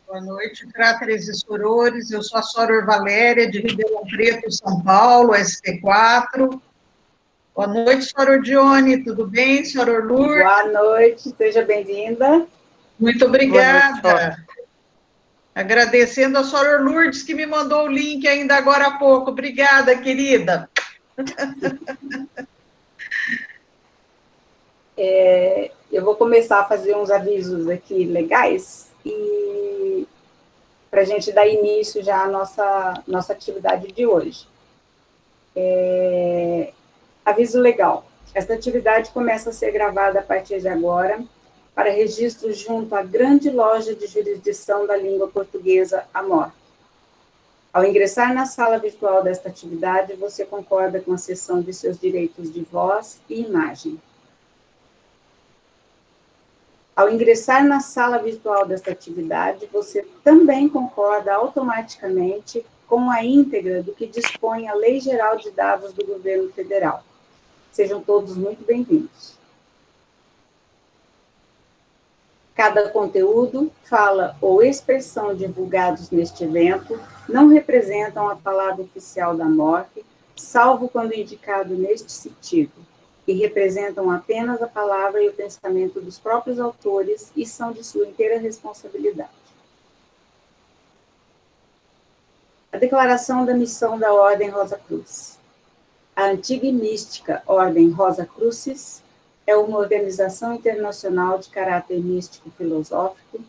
Boa noite, cráteres e sorores. Eu sou a Soror Valéria, de Ribeirão Preto, São Paulo, ST4. Boa noite, Soror Dione, tudo bem? Soror Lourdes? Boa noite, seja bem-vinda. Muito obrigada. Agradecendo a Soror Lourdes, que me mandou o link ainda agora há pouco. Obrigada, querida. Eu vou começar a fazer uns avisos aqui legais e para a gente dar início já à nossa atividade de hoje. Aviso legal. Esta atividade começa a ser gravada a partir de agora para registro junto à grande loja de jurisdição da língua portuguesa, AMOR. Ao ingressar na sala virtual desta atividade, você concorda com a cessão de seus direitos de voz e imagem. Ao ingressar na sala virtual desta atividade, você também concorda automaticamente com a íntegra do que dispõe a Lei Geral de Dados do Governo Federal. Sejam todos muito bem-vindos. Cada conteúdo, fala ou expressão divulgados neste evento não representam a palavra oficial da MORF, salvo quando indicado neste sentido, e representam apenas a palavra e o pensamento dos próprios autores e são de sua inteira responsabilidade. A declaração da missão da Ordem Rosa Cruz. A antiga e mística Ordem Rosa Crucis é uma organização internacional de caráter místico-filosófico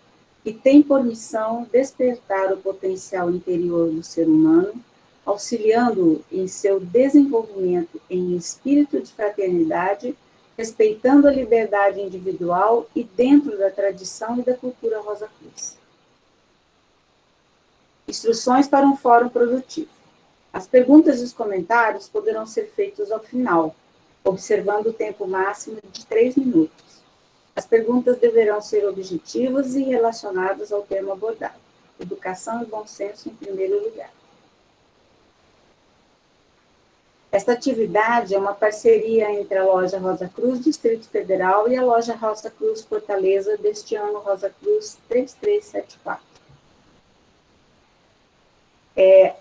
que tem por missão despertar o potencial interior do ser humano, auxiliando-o em seu desenvolvimento em espírito de fraternidade, respeitando a liberdade individual e dentro da tradição e da cultura Rosa Cruz. Instruções para um fórum produtivo. As perguntas e os comentários poderão ser feitos ao final, observando o tempo máximo de 3 minutos. As perguntas deverão ser objetivas e relacionadas ao tema abordado. Educação e bom senso em primeiro lugar. Esta atividade é uma parceria entre a Loja Rosa Cruz Distrito Federal e a Loja Rosa Cruz Fortaleza deste ano Rosa Cruz 3374.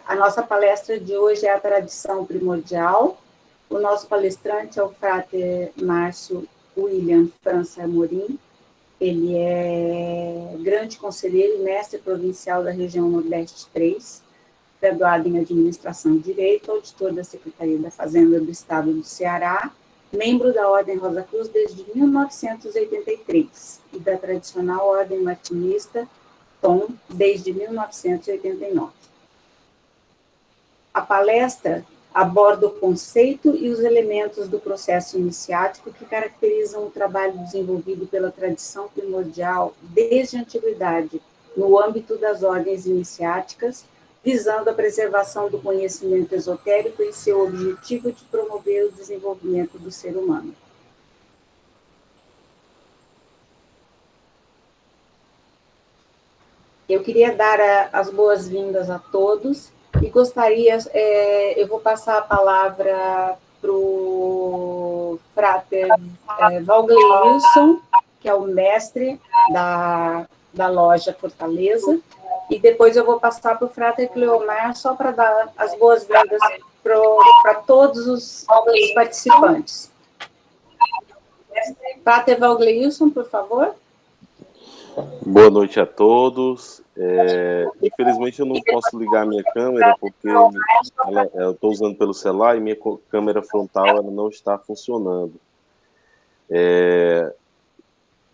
A nossa palestra de hoje é a tradição primordial. O nosso palestrante é o Frater Márcio William França Amorim. Ele é grande conselheiro e mestre provincial da região Nordeste 3, graduado em Administração e Direito, auditor da Secretaria da Fazenda do Estado do Ceará, membro da Ordem Rosa Cruz desde 1983 e da tradicional Ordem Martinista Tom desde 1989. A palestra aborda o conceito e os elementos do processo iniciático que caracterizam o trabalho desenvolvido pela tradição primordial desde a antiguidade, no âmbito das ordens iniciáticas, visando a preservação do conhecimento esotérico e seu objetivo de promover o desenvolvimento do ser humano. Eu queria dar as boas-vindas a todos e gostaria, eu vou passar a palavra para o Frater Valgleilson, que é o mestre da Loja Fortaleza, e depois eu vou passar para o Frater Cleomar, só para dar as boas-vindas para todos os participantes. Frater Valgleilson, por favor. Boa noite a todos. Infelizmente eu não posso ligar a minha câmera porque eu estou usando pelo celular e minha câmera frontal ela não está funcionando.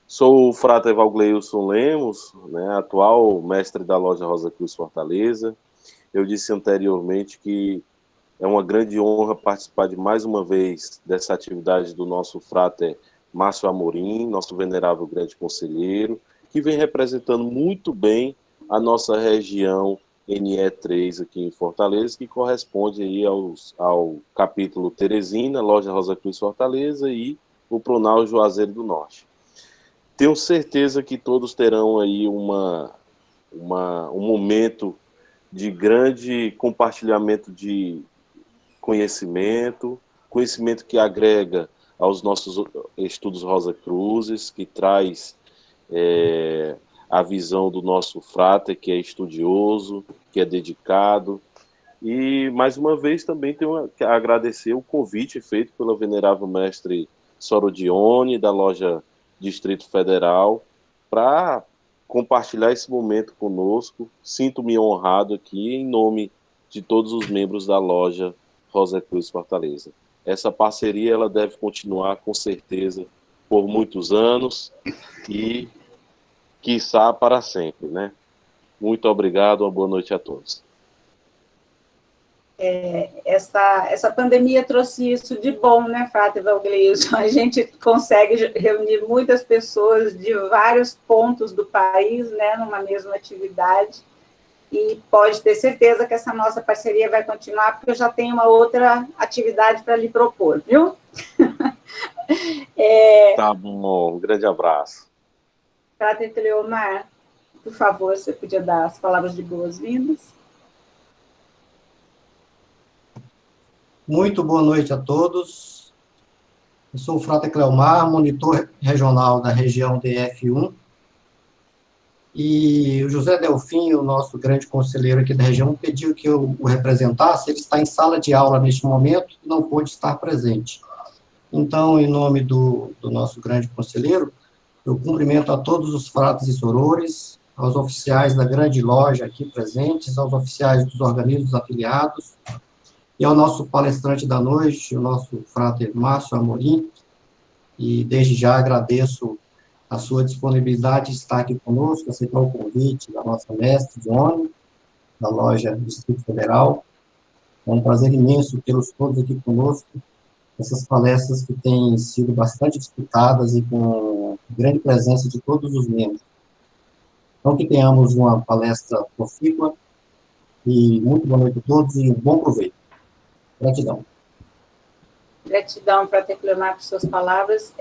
Sou o Frater Valgleilson Lemos, né, atual mestre da Loja Rosa Cruz Fortaleza. Eu disse anteriormente que é uma grande honra participar de mais uma vez dessa atividade do nosso Frater Márcio Amorim, nosso venerável grande conselheiro, que vem representando muito bem a nossa região NE3 aqui em Fortaleza, que corresponde aí ao capítulo Teresina, Loja Rosa Cruz Fortaleza e o Pronal Juazeiro do Norte. Tenho certeza que todos terão aí um momento de grande compartilhamento de conhecimento que agrega aos nossos estudos Rosa Cruzes, que traz a visão do nosso frater, que é estudioso, que é dedicado. E, mais uma vez, também tenho que agradecer o convite feito pelo venerável mestre Sorodione, da loja Distrito Federal, para compartilhar esse momento conosco. Sinto-me honrado aqui em nome de todos os membros da loja Rosa Cruz Fortaleza. Essa parceria ela deve continuar, com certeza, por muitos anos e, quiçá, para sempre, né? Muito obrigado, uma boa noite a todos. Essa pandemia trouxe isso de bom, né, Frater Valgleilson? A gente consegue reunir muitas pessoas de vários pontos do país, né, numa mesma atividade, e pode ter certeza que essa nossa parceria vai continuar, porque eu já tenho uma outra atividade para lhe propor, viu? Tá bom, um grande abraço. Frater Cleomar, por favor, você podia dar as palavras de boas-vindas? Muito boa noite a todos. Eu sou o Frater Cleomar, monitor regional da região DF1. E o José Delfim, o nosso grande conselheiro aqui da região, pediu que eu o representasse. Ele está em sala de aula neste momento e não pôde estar presente. Então, em nome do nosso grande conselheiro, eu cumprimento a todos os fratres e sorores, aos oficiais da grande loja aqui presentes, aos oficiais dos organismos afiliados, e ao nosso palestrante da noite, o nosso frater Márcio Amorim, e desde já agradeço a sua disponibilidade de estar aqui conosco, aceitar o convite da nossa mestre, Johnny, da loja Distrito Federal. É um prazer imenso tê-los todos aqui conosco, essas palestras que têm sido bastante disputadas e com grande presença de todos os membros. Então, que tenhamos uma palestra profícua, e muito boa noite a todos e um bom proveito. Gratidão. Gratidão, Frater Cleomar, por suas palavras.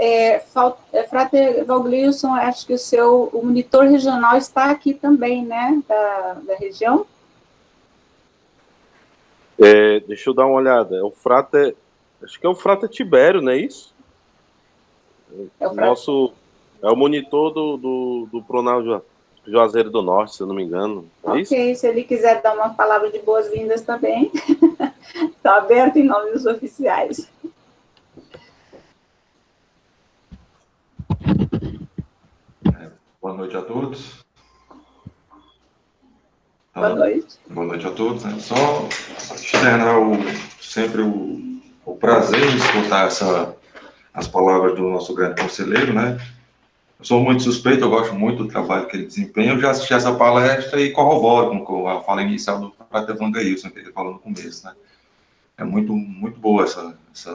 Frater Valgleilson, acho que o monitor regional está aqui também, né, da região? Deixa eu dar uma olhada. Acho que é o frater Tibério, não é isso? É o monitor do Pronal Juazeiro do Norte, se eu não me engano. É isso? Se ele quiser dar uma palavra de boas-vindas também, está aberto em nome dos oficiais. Boa noite a todos. Boa noite. Boa noite a todos. Né? Só externar sempre o prazer em escutar as palavras do nosso grande conselheiro, né? Eu sou muito suspeito, eu gosto muito do trabalho que ele desempenha. Eu já assisti essa palestra e corroboro com a fala inicial do Frater Valgleilson, que ele falou no começo, né? É muito, muito boa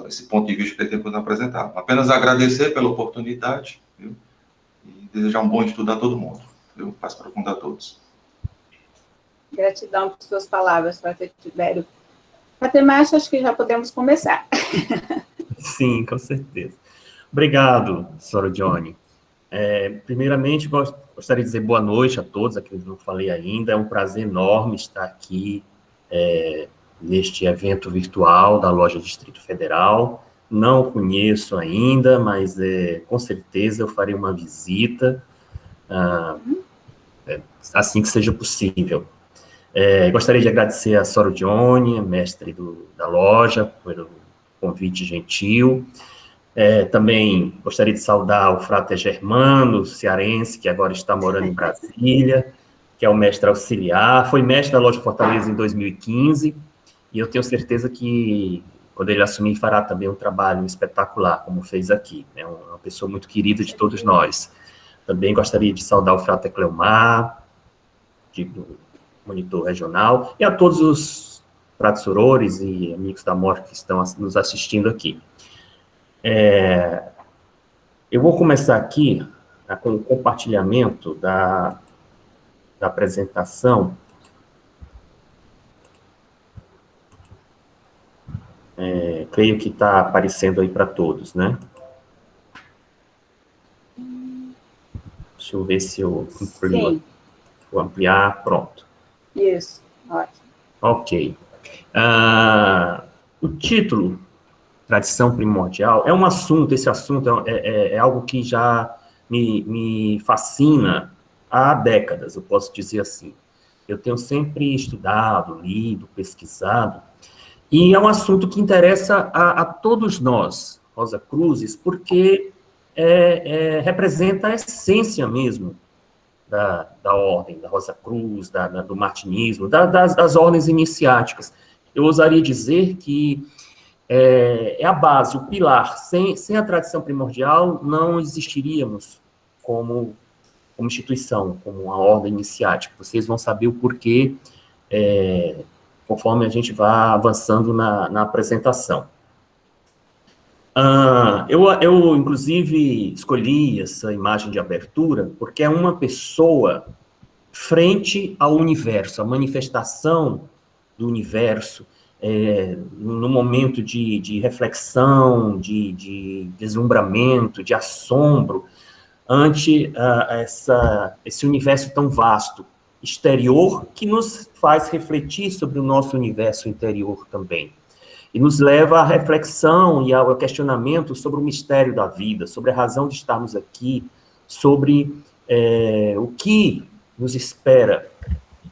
esse ponto de vista que ele tem para nos apresentar. Apenas agradecer pela oportunidade, viu? E desejar um bom estudo a todo mundo. Eu paz profunda a todos. Gratidão por suas palavras, Frater Tibério. Frater Márcio, acho que já podemos começar. Sim, com certeza. Obrigado, Sorodione. Primeiramente, gostaria de dizer boa noite a todos, a quem não falei ainda. É um prazer enorme estar aqui neste evento virtual da loja Distrito Federal. Não conheço ainda, mas com certeza eu farei uma visita assim que seja possível. Gostaria de agradecer a Sorodione, mestre da loja, pelo convite gentil. Também gostaria de saudar o frater Germano, cearense, que agora está morando em Brasília, que é o mestre auxiliar, foi mestre da loja Fortaleza em 2015, e eu tenho certeza que, quando ele assumir, fará também um trabalho espetacular, como fez aqui. É uma pessoa muito querida de todos nós. Também gostaria de saudar o frater Cleomar, do monitor regional, e a todos os fratres sorores e amigos da morte que estão nos assistindo aqui. Eu vou começar aqui com o compartilhamento da apresentação. Creio que está aparecendo aí para todos, né? Deixa eu ver se eu imprimo. Vou ampliar, pronto. Isso, ótimo. Ok. O título, Tradição Primordial, é um assunto, esse assunto é algo que já me fascina há décadas, eu posso dizer assim. Eu tenho sempre estudado, lido, pesquisado, e é um assunto que interessa a todos nós, Rosa Cruzes, porque representa a essência mesmo da ordem, da Rosa Cruz, do martinismo, das ordens iniciáticas. Eu ousaria dizer que é a base, o pilar. Sem a tradição primordial, não existiríamos como instituição, como uma ordem iniciática. Vocês vão saber o porquê, conforme a gente vai avançando na apresentação. Eu, inclusive, escolhi essa imagem de abertura porque é uma pessoa frente ao universo, a manifestação do universo, no momento de reflexão, de deslumbramento, de assombro, ante esse universo tão vasto, exterior, que nos faz refletir sobre o nosso universo interior também. E nos leva à reflexão e ao questionamento sobre o mistério da vida, sobre a razão de estarmos aqui, sobre o que nos espera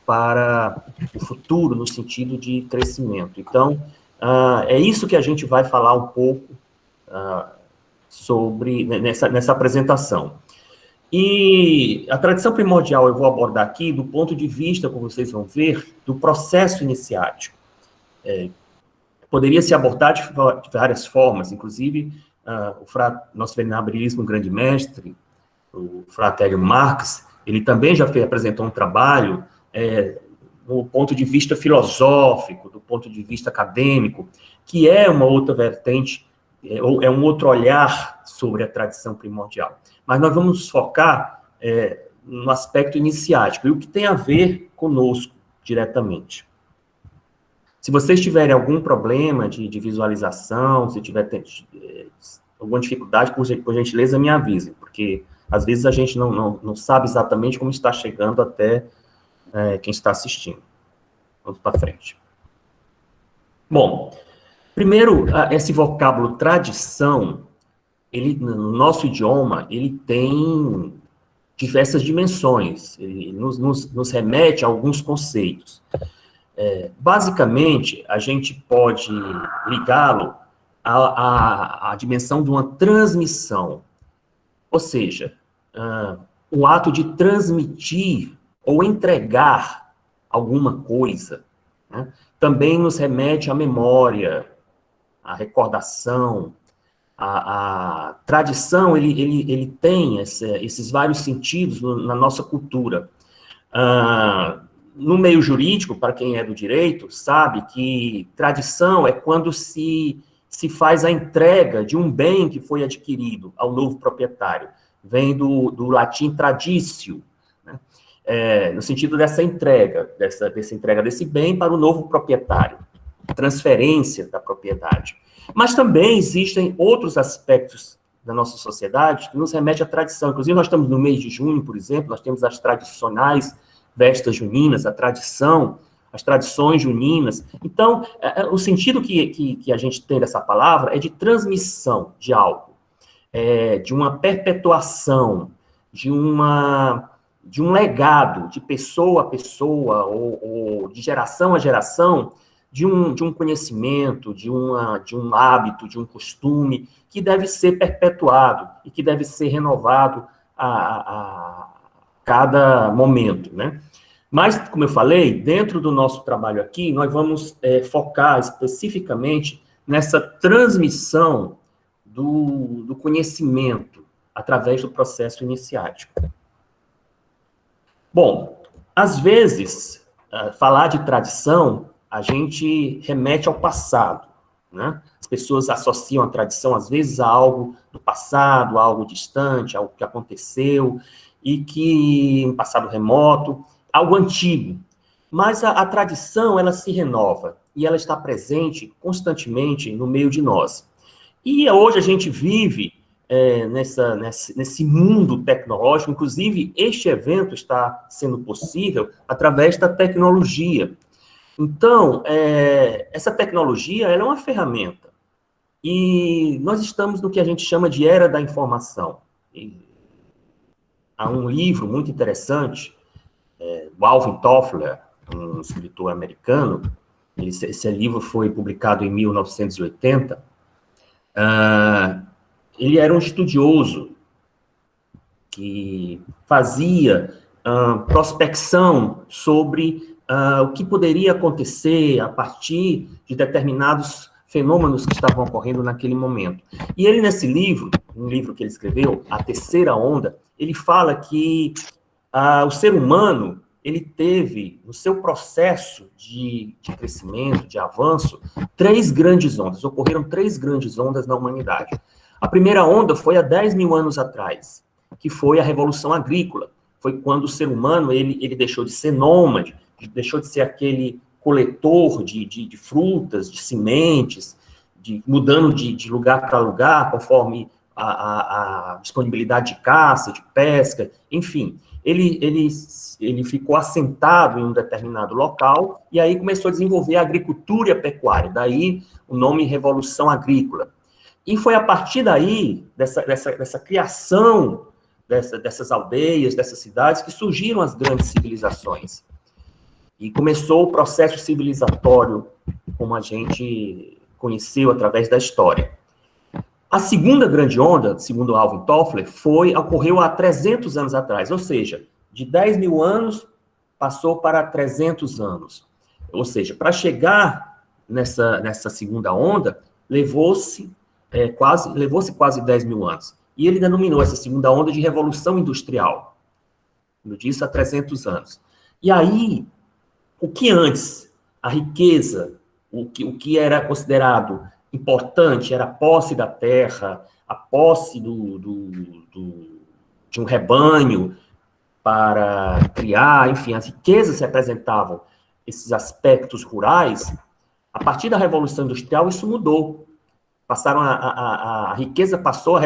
para o futuro, no sentido de crescimento. Então, é isso que a gente vai falar um pouco sobre nessa apresentação. E a tradição primordial eu vou abordar aqui do ponto de vista, como vocês vão ver, do processo iniciático. Poderia se abordar de várias formas, inclusive nosso venerabilismo grande mestre, o Frate Hélio Marx, ele também já apresentou um trabalho do ponto de vista filosófico, do ponto de vista acadêmico, que é uma outra vertente, é um outro olhar sobre a tradição primordial. Mas nós vamos focar no aspecto iniciático, e o que tem a ver conosco diretamente. Se vocês tiverem algum problema de visualização, se tiver alguma dificuldade, por gentileza, me avisem, porque às vezes a gente não sabe exatamente como está chegando até quem está assistindo. Vamos para frente. Bom, primeiro, esse vocábulo tradição, no nosso idioma, ele tem diversas dimensões, ele nos remete a alguns conceitos. Basicamente, a gente pode ligá-lo à dimensão de uma transmissão, ou seja, o ato de transmitir ou entregar alguma coisa, né? Também nos remete à memória, à recordação, a tradição, ele tem esses vários sentidos na nossa cultura. No meio jurídico, para quem é do direito, sabe que tradição é quando se faz a entrega de um bem que foi adquirido ao novo proprietário. Vem do latim traditio, né? No sentido dessa entrega, dessa entrega desse bem para o novo proprietário, transferência da propriedade. Mas também existem outros aspectos da nossa sociedade que nos remete à tradição. Inclusive, nós estamos no mês de junho, por exemplo, nós temos as tradicionais festas juninas, a tradição, as tradições juninas. Então, o sentido que a gente tem dessa palavra é de transmissão de algo, de uma perpetuação, de um legado, de pessoa a pessoa, ou de geração a geração, de um conhecimento, de um hábito, de um costume, que deve ser perpetuado e que deve ser renovado a cada momento, né? Mas, como eu falei, dentro do nosso trabalho aqui, nós vamos focar especificamente nessa transmissão do conhecimento através do processo iniciático. Bom, às vezes, falar de tradição, a gente remete ao passado, né? As pessoas associam a tradição, às vezes, a algo do passado, a algo distante, algo que aconteceu, e que, um passado remoto, algo antigo. Mas a tradição, ela se renova, e ela está presente constantemente no meio de nós. E hoje a gente vive nesse mundo tecnológico, inclusive este evento está sendo possível através da tecnologia. Então, essa tecnologia, ela é uma ferramenta. E nós estamos no que a gente chama de era da informação. a um livro muito interessante, do Alvin Toffler, um escritor americano. Esse livro foi publicado em 1980. Ele era um estudioso que fazia prospecção sobre o que poderia acontecer a partir de determinados fenômenos que estavam ocorrendo naquele momento. E ele, nesse livro, um livro que ele escreveu, A Terceira Onda, ele fala que o ser humano, ele teve, no seu processo de crescimento, de avanço, 3 grandes ondas. Ocorreram 3 grandes ondas na humanidade. A primeira onda foi há 10 mil anos atrás, que foi a Revolução Agrícola. Foi quando o ser humano, ele deixou de ser nômade, deixou de ser aquele coletor de frutas, de sementes, mudando de lugar para lugar, conforme a disponibilidade de caça, de pesca, enfim. Ele ficou assentado em um determinado local, e aí começou a desenvolver a agricultura e a pecuária, daí o nome Revolução Agrícola. E foi a partir daí, dessa criação dessas aldeias, dessas cidades, que surgiram as grandes civilizações. E começou o processo civilizatório, como a gente conheceu através da história. A segunda grande onda, segundo Alvin Toffler, ocorreu há 300 anos atrás, ou seja, de 10 mil anos passou para 300 anos. Ou seja, para chegar nessa segunda onda, levou-se quase 10 mil anos. E ele denominou essa segunda onda de Revolução Industrial. Como disse, há 300 anos. E aí, o que antes, a riqueza, o que era considerado importante, era a posse da terra, a posse de um rebanho para criar, enfim, as riquezas representavam esses aspectos rurais. A partir da Revolução Industrial, isso mudou. A riqueza passou a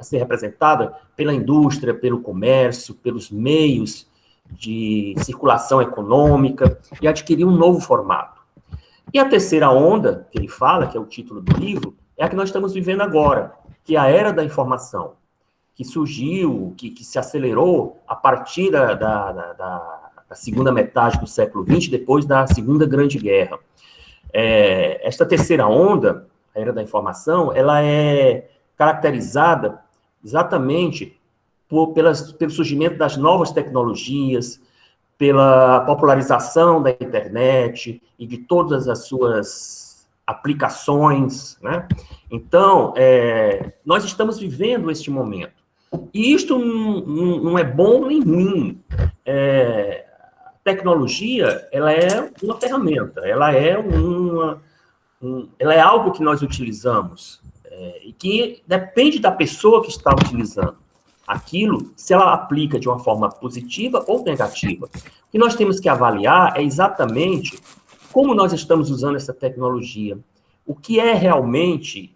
ser representada pela indústria, pelo comércio, pelos meios de circulação econômica, e adquiriu um novo formato. E a terceira onda, que ele fala, que é o título do livro, é a que nós estamos vivendo agora, que é a era da informação, que surgiu, que se acelerou a partir da segunda metade do século XX, depois da Segunda Grande Guerra. Esta terceira onda, a era da informação, ela é caracterizada exatamente pelo surgimento das novas tecnologias, pela popularização da internet e de todas as suas aplicações, né? Então, nós estamos vivendo este momento. E isto não é bom nem ruim. A tecnologia, ela é uma ferramenta, ela é algo que nós utilizamos, e que depende da pessoa que está utilizando aquilo, se ela aplica de uma forma positiva ou negativa. O que nós temos que avaliar é exatamente como nós estamos usando essa tecnologia, o que é realmente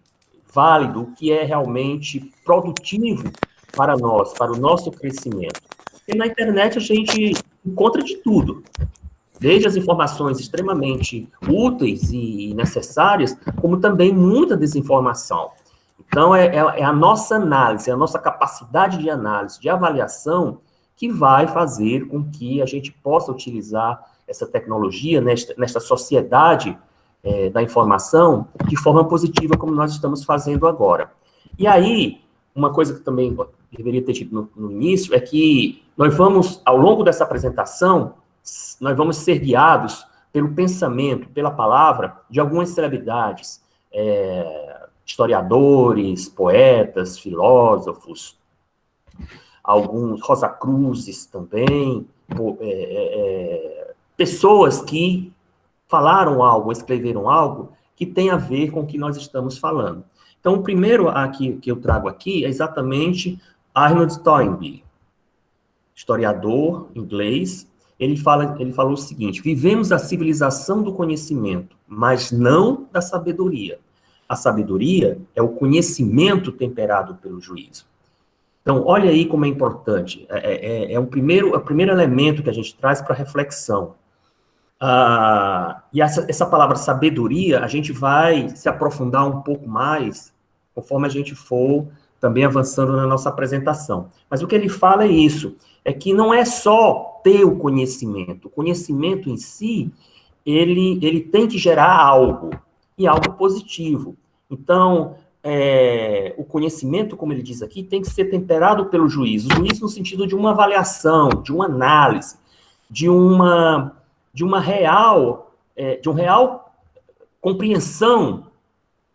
válido, o que é realmente produtivo para nós, para o nosso crescimento. E na internet a gente encontra de tudo, desde as informações extremamente úteis e necessárias, como também muita desinformação. Então, é a nossa análise, a nossa capacidade de análise, de avaliação, que vai fazer com que a gente possa utilizar essa tecnologia nesta sociedade da informação de forma positiva, como nós estamos fazendo agora. E aí, uma coisa que também deveria ter dito no início, é que nós vamos, ao longo dessa apresentação, nós vamos ser guiados pelo pensamento, pela palavra de algumas celebridades, historiadores, poetas, filósofos, alguns Rosa Cruzes também, pessoas que falaram algo, escreveram algo que tem a ver com o que nós estamos falando. Então, o primeiro aqui que eu trago aqui é exatamente Arnold Toynbee, historiador inglês. Ele falou o seguinte: vivemos a civilização do conhecimento, mas não da sabedoria. A sabedoria é o conhecimento temperado pelo juízo. Então, olha aí como é importante. É o primeiro elemento que a gente traz para reflexão. E essa palavra sabedoria, a gente vai se aprofundar um pouco mais conforme a gente for também avançando na nossa apresentação. Mas o que ele fala é isso, é que não é só ter o conhecimento em si, ele tem que gerar algo, e algo positivo. Então, o conhecimento, como ele diz aqui, tem que ser temperado pelo juízo. O juízo no sentido de uma avaliação, de uma análise, de uma real compreensão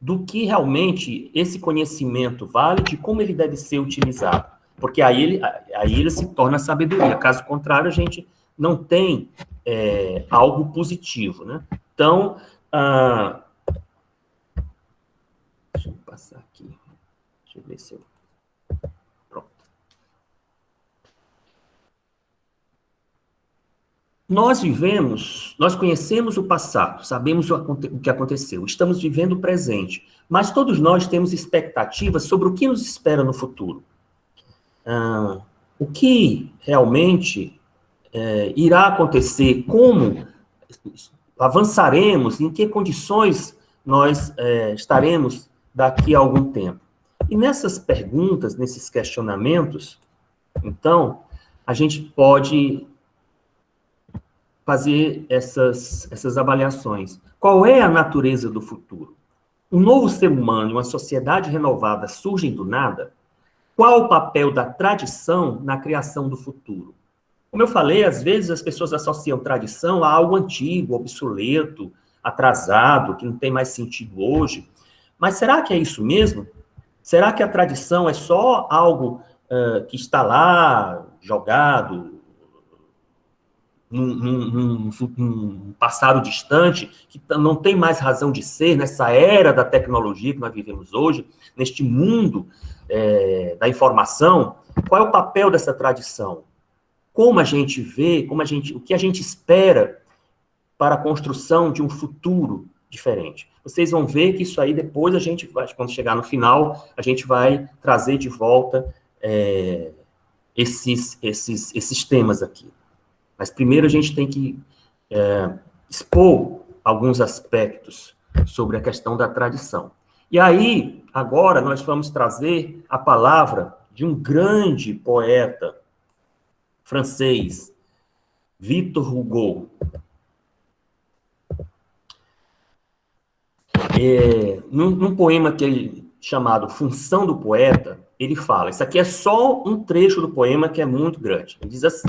do que realmente esse conhecimento vale, de como ele deve ser utilizado. Porque aí ele se torna sabedoria. Caso contrário, a gente não tem algo positivo, né? Então, deixa eu passar aqui. Deixa eu ver se eu... Pronto. Nós conhecemos o passado, sabemos o que aconteceu, estamos vivendo o presente, mas todos nós temos expectativas sobre o que nos espera no futuro. O que realmente irá acontecer, como avançaremos, em que condições nós estaremos daqui a algum tempo. E nessas perguntas, nesses questionamentos, então, a gente pode fazer essas avaliações. Qual é a natureza do futuro? Um novo ser humano e uma sociedade renovada surgem do nada? Qual o papel da tradição na criação do futuro? Como eu falei, às vezes as pessoas associam tradição a algo antigo, obsoleto, atrasado, que não tem mais sentido hoje. Mas será que é isso mesmo? Será que a tradição é só algo que está lá, jogado, num passado distante, que não tem mais razão de ser, nessa era da tecnologia que nós vivemos hoje, neste mundo da informação? Qual é o papel dessa tradição? Como a gente vê, o que a gente espera para a construção de um futuro diferente? Vocês vão ver que isso aí depois a gente vai, quando chegar no final, a gente vai trazer de volta esses temas aqui. Mas primeiro a gente tem que expor alguns aspectos sobre a questão da tradição. E aí, agora, nós vamos trazer a palavra de um grande poeta francês, Victor Hugo. Num poema chamado Função do Poeta, ele fala, isso aqui é só um trecho do poema que é muito grande, ele diz assim: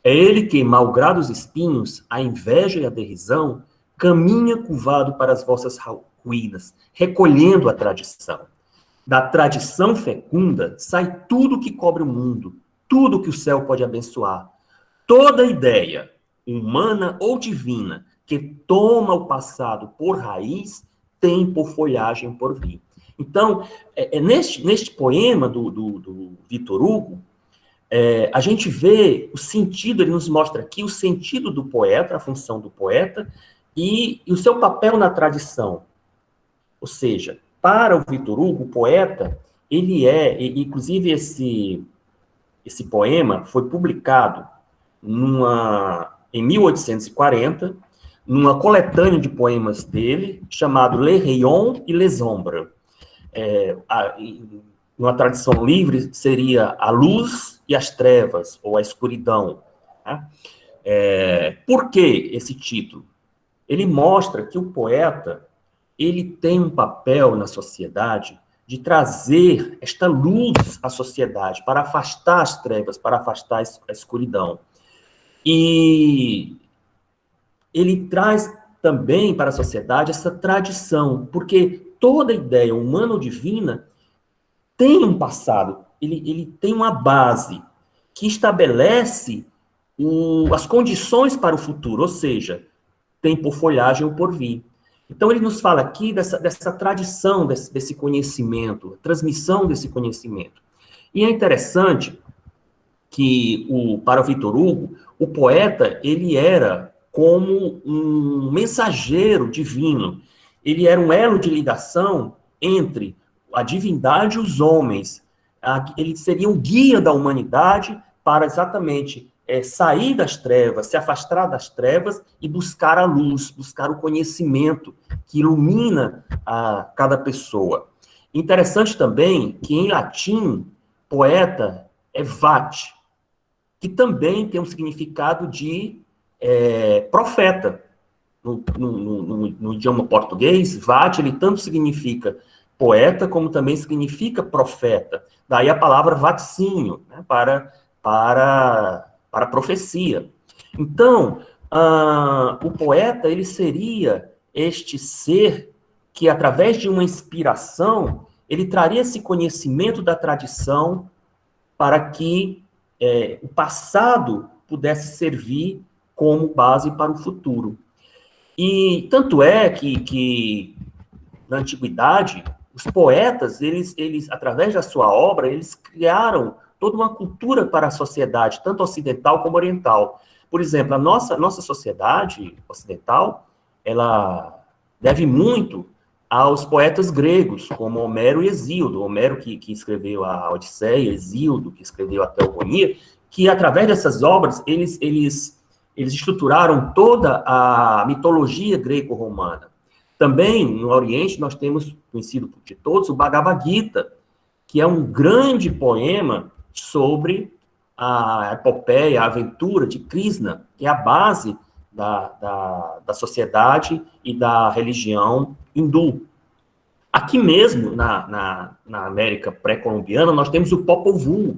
é ele que, malgrado os espinhos, a inveja e a derrisão, caminha curvado para as vossas ruínas, recolhendo a tradição. Da tradição fecunda sai tudo que cobre o mundo, tudo que o céu pode abençoar. Toda ideia, humana ou divina, que toma o passado por raiz, tem por folhagem por vir. Então, neste poema do Victor Hugo, a gente vê o sentido, ele nos mostra aqui o sentido do poeta, a função do poeta, e o seu papel na tradição. Ou seja, para o Victor Hugo, o poeta, inclusive esse poema foi publicado em 1840, numa coletânea de poemas dele, chamado Les Rayons et les Ombres. Numa tradução livre, seria a luz e as trevas, ou a escuridão. Né? Por que esse título? Ele mostra que o poeta, ele tem um papel na sociedade de trazer esta luz à sociedade, para afastar as trevas, para afastar a escuridão. E ele traz também para a sociedade essa tradição, porque toda ideia humana ou divina tem um passado, ele tem uma base que estabelece as condições para o futuro, ou seja, tem por folhagem ou por vir. Então, ele nos fala aqui dessa tradição, desse conhecimento, transmissão desse conhecimento. E é interessante que, para o Victor Hugo, o poeta, ele era como um mensageiro divino. Ele era um elo de ligação entre a divindade e os homens. Ele seria um guia da humanidade para exatamente sair das trevas, se afastar das trevas e buscar a luz, buscar o conhecimento que ilumina cada pessoa. Interessante também que, em latim, poeta é vate, que também tem um significado de profeta. No idioma português, vate, ele tanto significa poeta, como também significa profeta. Daí a palavra vaticínio, né, para profecia. Então, o poeta, ele seria este ser que, através de uma inspiração, ele traria esse conhecimento da tradição para que o passado pudesse servir como base para o futuro. E tanto é que na antiguidade, os poetas, eles, através da sua obra, eles criaram toda uma cultura para a sociedade, tanto ocidental como oriental. Por exemplo, a nossa sociedade ocidental, ela deve muito aos poetas gregos, como Homero e Hesíodo. Homero, que escreveu a Odisseia, Hesíodo, que escreveu a Teogonia, que, através dessas obras, eles estruturaram toda a mitologia greco-romana. Também, no Oriente, nós temos, conhecido de todos, o Bhagavad Gita, que é um grande poema sobre a epopeia, a aventura de Krishna, que é a base da sociedade e da religião hindu. Aqui mesmo, na América pré-colombiana, nós temos o Popol Vuh,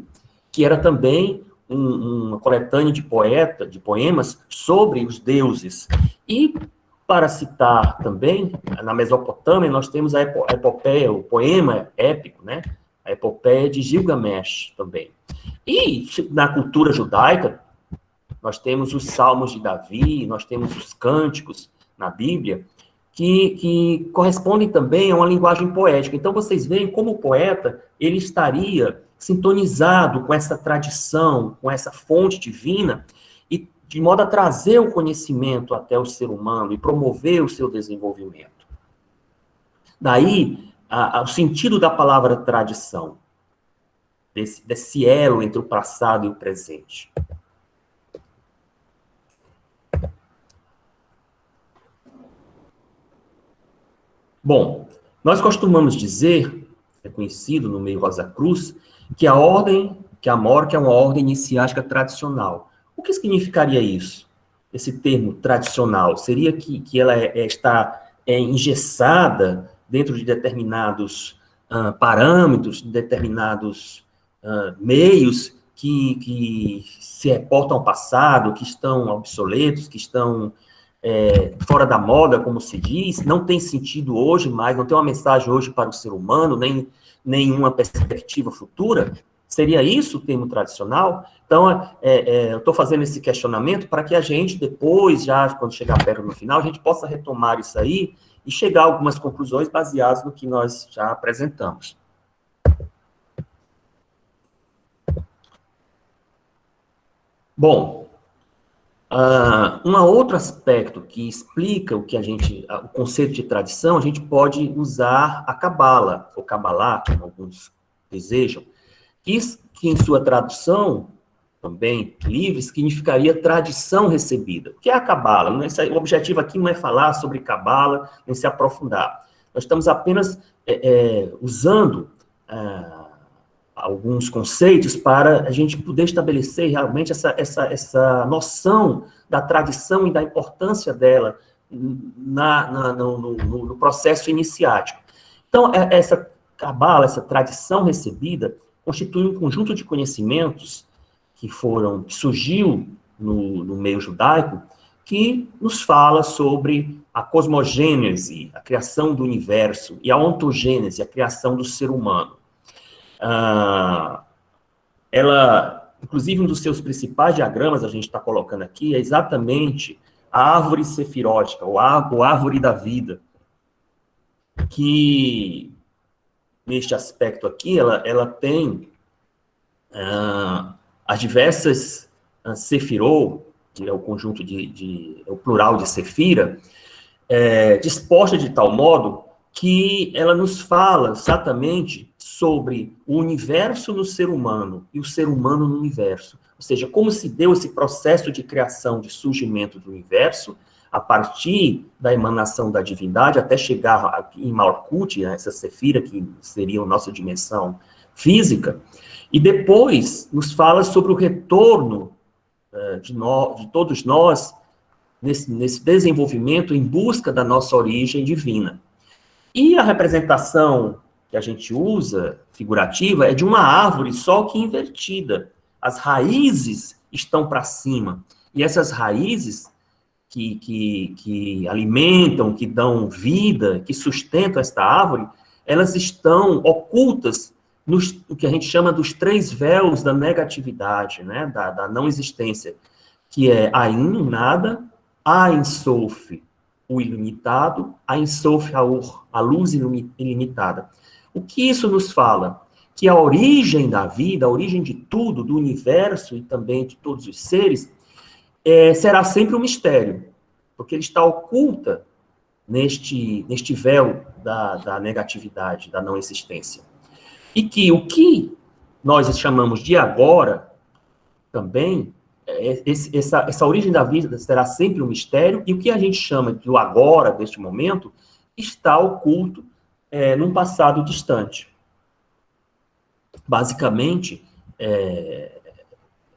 que era também uma coletânea de poemas sobre os deuses. E, para citar também, na Mesopotâmia, nós temos a epopeia, o poema épico, né? A epopeia de Gilgamesh também. E, na cultura judaica, nós temos os salmos de Davi, nós temos os cânticos na Bíblia, que correspondem também a uma linguagem poética. Então, vocês veem como o poeta, ele estaria sintonizado com essa tradição, com essa fonte divina, e de modo a trazer o conhecimento até o ser humano e promover o seu desenvolvimento. Daí, o sentido da palavra tradição, desse elo entre o passado e o presente. Bom, nós costumamos dizer, é conhecido no meio Rosa Cruz, que a MORC é uma ordem iniciática tradicional. O que significaria isso? Esse termo tradicional? Seria que ela está engessada dentro de determinados parâmetros, de determinados meios que se reportam ao passado, que estão obsoletos, que estão fora da moda, como se diz, não tem sentido hoje mais, não tem uma mensagem hoje para o ser humano, nem nenhuma perspectiva futura? Seria isso o termo tradicional? Então, eu estou fazendo esse questionamento para que a gente, depois, já quando chegar perto no final, a gente possa retomar isso aí e chegar a algumas conclusões baseadas no que nós já apresentamos. Bom, um outro aspecto que explica o conceito de tradição, a gente pode usar a Cabala, ou Cabalá, como alguns desejam, que em sua tradução, também livre, significaria tradição recebida. O que é a Cabala? O objetivo aqui não é falar sobre Cabala, nem se aprofundar. Nós estamos apenas usando alguns conceitos para a gente poder estabelecer realmente essa noção da tradição e da importância dela no processo iniciático. Então, essa Cabala, essa tradição recebida, constitui um conjunto de conhecimentos que surgiu no meio judaico, que nos fala sobre a cosmogênese, a criação do universo, e a ontogênese, a criação do ser humano. Inclusive, um dos seus principais diagramas, a gente está colocando aqui, é exatamente a árvore sefirótica, ou árvore da vida, que, neste aspecto aqui, ela tem as diversas sefirot, que é o conjunto é o plural de sefira, disposta de tal modo que ela nos fala exatamente sobre o universo no ser humano e o ser humano no universo. Ou seja, como se deu esse processo de criação, de surgimento do universo, a partir da emanação da divindade, até chegar em Malkut, né, essa Sefira, que seria a nossa dimensão física, e depois nos fala sobre o retorno de todos nós nesse desenvolvimento em busca da nossa origem divina. E a representação que a gente usa, figurativa, é de uma árvore só que invertida. As raízes estão para cima. E essas raízes que alimentam, que dão vida, que sustentam esta árvore, elas estão ocultas no que a gente chama dos 3 véus da negatividade, né? Da não existência, que é Ain, o nada, Ein Sof, o ilimitado, Ein Sof, a luz ilimitada. O que isso nos fala? Que a origem da vida, a origem de tudo, do universo e também de todos os seres, será sempre um mistério, porque ele está oculta neste véu da negatividade, da não existência. E que o que nós chamamos de agora, também, essa origem da vida será sempre um mistério, e o que a gente chama de o agora, deste momento, está oculto num passado distante. Basicamente, é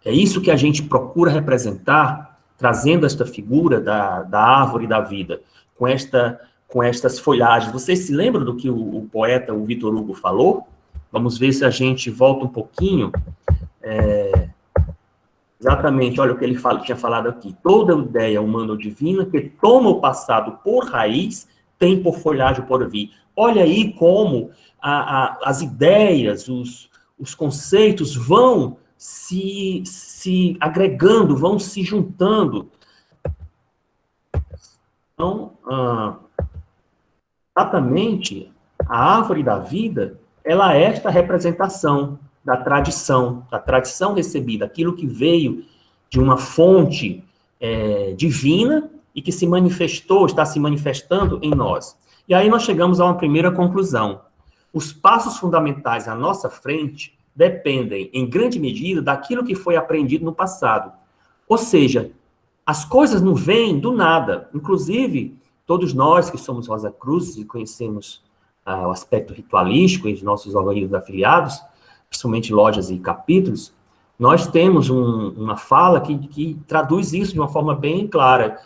isso que a gente procura representar, trazendo esta figura da árvore da vida, com estas folhagens. Vocês se lembram do que o poeta, o Victor Hugo, falou? Vamos ver se a gente volta um pouquinho. Exatamente, olha o que ele tinha falado aqui. Toda ideia humana ou divina que toma o passado por raiz, tem por folhagem por vir. Olha aí como as ideias, os conceitos vão se agregando, vão se juntando. Então, exatamente, a árvore da vida, ela é esta representação da tradição recebida, aquilo que veio de uma fonte divina e que se manifestou, está se manifestando em nós. E aí nós chegamos a uma primeira conclusão. Os passos fundamentais à nossa frente dependem, em grande medida, daquilo que foi aprendido no passado. Ou seja, as coisas não vêm do nada. Inclusive, todos nós que somos Rosa Cruz e conhecemos o aspecto ritualístico em nossos organismos afiliados, principalmente lojas e capítulos, nós temos uma fala que traduz isso de uma forma bem clara.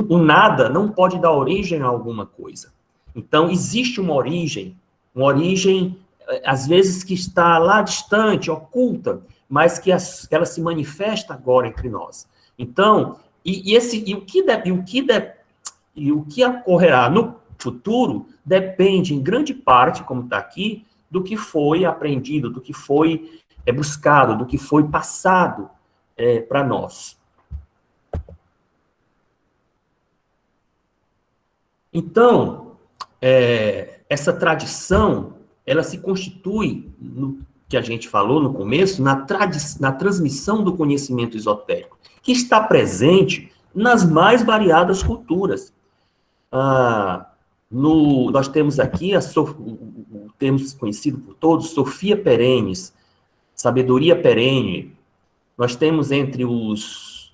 O nada não pode dar origem a alguma coisa. Então, existe uma origem, às vezes, que está lá distante, oculta, mas que ela se manifesta agora entre nós. Então, o que ocorrerá no futuro depende, em grande parte, como está aqui, do que foi aprendido, do que foi buscado, do que foi passado para nós. Então, essa tradição, ela se constitui, no que a gente falou no começo, na transmissão do conhecimento esotérico, que está presente nas mais variadas culturas. Nós temos aqui o termo conhecido por todos, Sofia Perennis, sabedoria perene. Nós temos entre os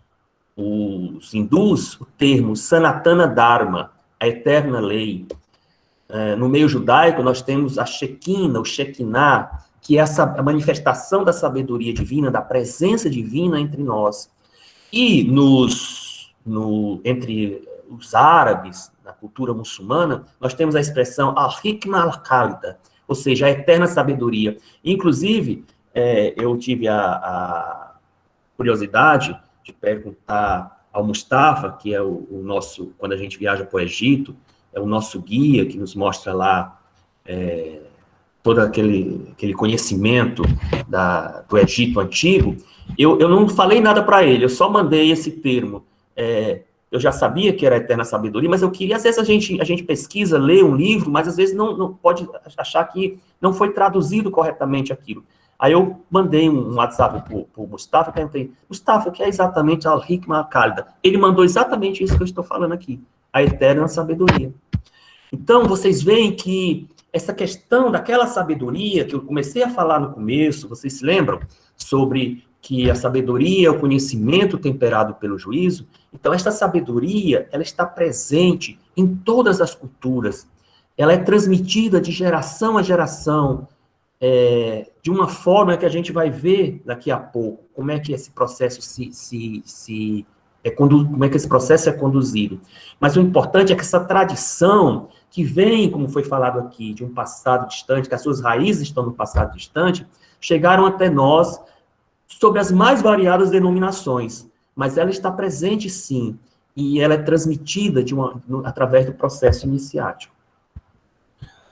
hindus o termo Sanatana Dharma, a eterna lei. No meio judaico, nós temos a Shekinah, o Shekinah, que é a manifestação da sabedoria divina, da presença divina entre nós. E entre os árabes, na cultura muçulmana, nós temos a expressão al-hikmah al-khalida, ou seja, a eterna sabedoria. Inclusive, eu tive a curiosidade de perguntar ao Mustafa, que é o nosso, quando a gente viaja para o Egito, é o nosso guia, que nos mostra lá todo aquele conhecimento do Egito antigo. Eu não falei nada para ele, eu só mandei esse termo. Eu já sabia que era a eterna sabedoria, mas eu queria, às vezes a gente pesquisa, lê um livro, mas às vezes não pode achar que não foi traduzido corretamente aquilo. Aí eu mandei um WhatsApp para o Mustafa e perguntei, Mustafa, o que é exatamente al-hikmah al-khalida? Ele mandou exatamente isso que eu estou falando aqui, a eterna sabedoria. Então, vocês veem que essa questão daquela sabedoria que eu comecei a falar no começo, vocês se lembram? Sobre que a sabedoria é o conhecimento temperado pelo juízo. Então, esta sabedoria, ela está presente em todas as culturas. Ela é transmitida de geração a geração, de uma forma que a gente vai ver daqui a pouco, como é que esse processo como é que esse processo é conduzido. Mas o importante é que essa tradição, que vem, como foi falado aqui, de um passado distante, que as suas raízes estão no passado distante, chegaram até nós sob as mais variadas denominações, mas ela está presente, sim, e ela é transmitida através do processo iniciático.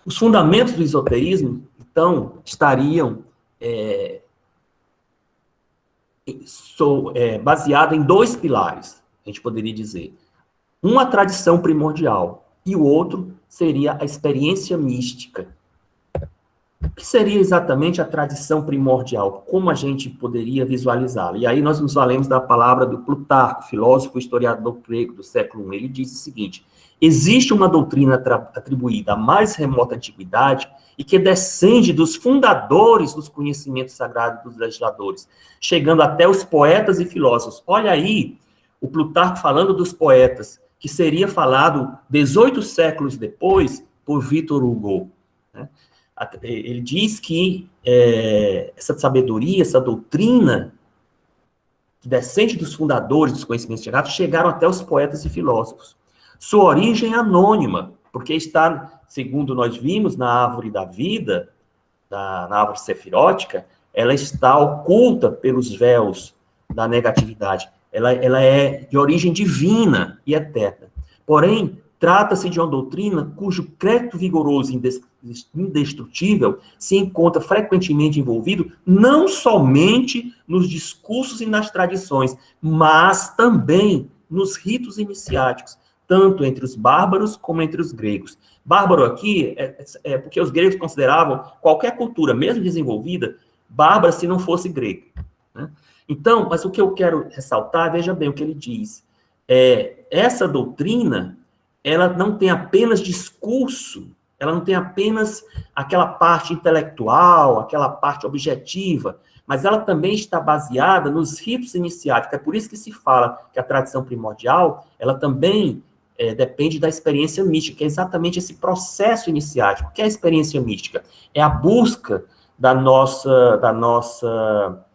Os fundamentos do esoterismo, então, estariam baseados em 2 pilares, a gente poderia dizer. Uma tradição primordial, e o outro seria a experiência mística. O que seria exatamente a tradição primordial? Como a gente poderia visualizá-la? E aí nós nos valemos da palavra do Plutarco, filósofo e historiador grego do século I. Ele diz o seguinte: existe uma doutrina atribuída à mais remota antiguidade e que descende dos fundadores dos conhecimentos sagrados dos legisladores, chegando até os poetas e filósofos. Olha aí, o Plutarco falando dos poetas, que seria falado 18 séculos depois por Victor Hugo, né? Ele diz que essa sabedoria, essa doutrina, que descende dos fundadores dos conhecimentos sagrados, chegaram até os poetas e filósofos. Sua origem é anônima, porque está, segundo nós vimos, na árvore da vida, na árvore sefirótica, ela está oculta pelos véus da negatividade. Ela é de origem divina e eterna. Porém, trata-se de uma doutrina cujo crédito vigoroso e indestrutível se encontra frequentemente envolvido não somente nos discursos e nas tradições, mas também nos ritos iniciáticos, tanto entre os bárbaros como entre os gregos. Bárbaro aqui é porque os gregos consideravam qualquer cultura, mesmo desenvolvida, bárbara se não fosse grega, né? Então, mas o que eu quero ressaltar, veja bem o que ele diz, essa doutrina, ela não tem apenas discurso, ela não tem apenas aquela parte intelectual, aquela parte objetiva, mas ela também está baseada nos ritos iniciáticos. É por isso que se fala que a tradição primordial, ela também depende da experiência mística, que é exatamente esse processo iniciático. O que é a experiência mística? É a busca da nossa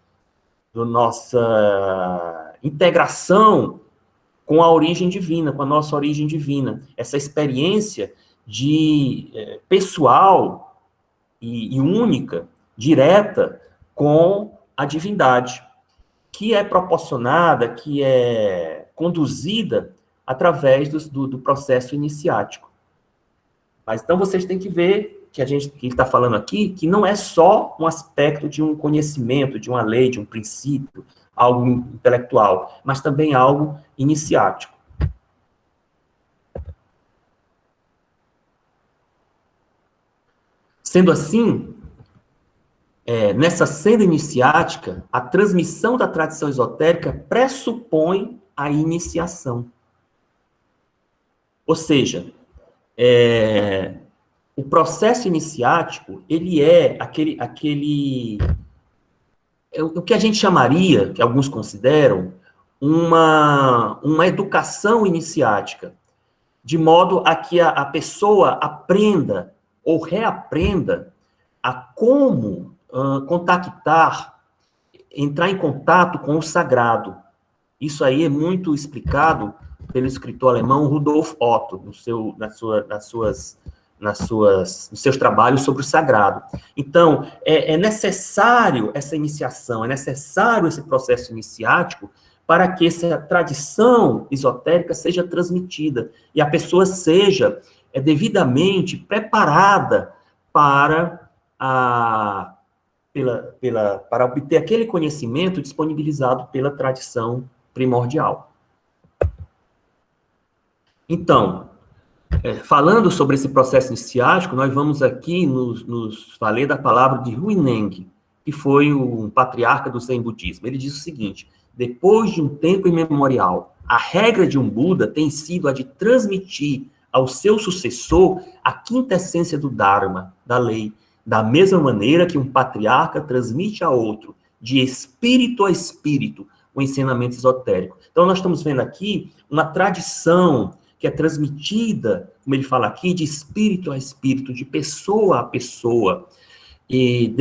integração com a origem divina, com a nossa origem divina. Essa experiência pessoal e única, direta, com a divindade, que é proporcionada, que é conduzida através do processo iniciático. Mas então vocês têm que ver que ele está falando aqui, que não é só um aspecto de um conhecimento, de uma lei, de um princípio, algo intelectual, mas também algo iniciático. Sendo assim, nessa senda iniciática, a transmissão da tradição esotérica pressupõe a iniciação. Ou seja, o processo iniciático, ele é o que a gente chamaria, que alguns consideram, uma educação iniciática, de modo a que a pessoa aprenda ou reaprenda a como contactar, entrar em contato com o sagrado. Isso aí é muito explicado pelo escritor alemão Rudolf Otto, nos seus trabalhos sobre o sagrado. Então, é necessário essa iniciação, é necessário esse processo iniciático para que essa tradição esotérica seja transmitida e a pessoa seja devidamente preparada para obter aquele conhecimento disponibilizado pela tradição primordial. Então, falando sobre esse processo iniciático, nós vamos aqui nos valer da palavra de Huineng, que foi um patriarca do Zen budismo. Ele diz o seguinte: depois de um tempo imemorial, a regra de um Buda tem sido a de transmitir ao seu sucessor a quinta essência do Dharma, da lei, da mesma maneira que um patriarca transmite a outro de espírito a espírito, o ensinamento esotérico. Então, nós estamos vendo aqui uma tradição que é transmitida, como ele fala aqui, de espírito a espírito, de pessoa a pessoa, e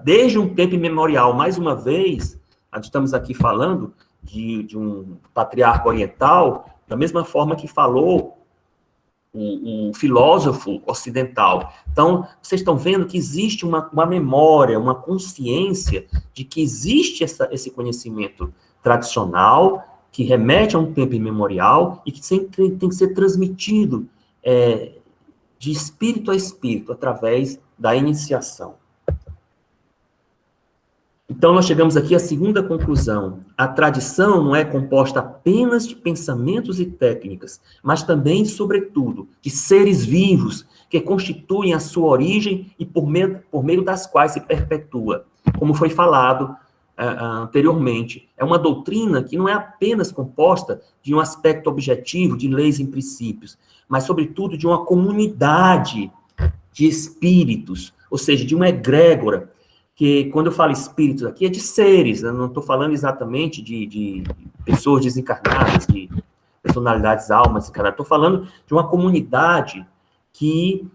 desde um tempo imemorial, mais uma vez, estamos aqui falando de um patriarca oriental, da mesma forma que falou um filósofo ocidental. Então, vocês estão vendo que existe uma memória, uma consciência de que existe esse conhecimento tradicional, que remete a um tempo imemorial e que sempre tem que ser transmitido de espírito a espírito, através da iniciação. Então, nós chegamos aqui à segunda conclusão. A tradição não é composta apenas de pensamentos e técnicas, mas também, sobretudo, de seres vivos que constituem a sua origem e por meio das quais se perpetua. Como foi falado anteriormente, é uma doutrina que não é apenas composta de um aspecto objetivo, de leis e princípios, mas, sobretudo, de uma comunidade de espíritos, ou seja, de uma egrégora, que quando eu falo espíritos aqui é de seres, eu não estou falando exatamente de pessoas desencarnadas, de personalidades, almas desencarnadas, estou falando de uma comunidade que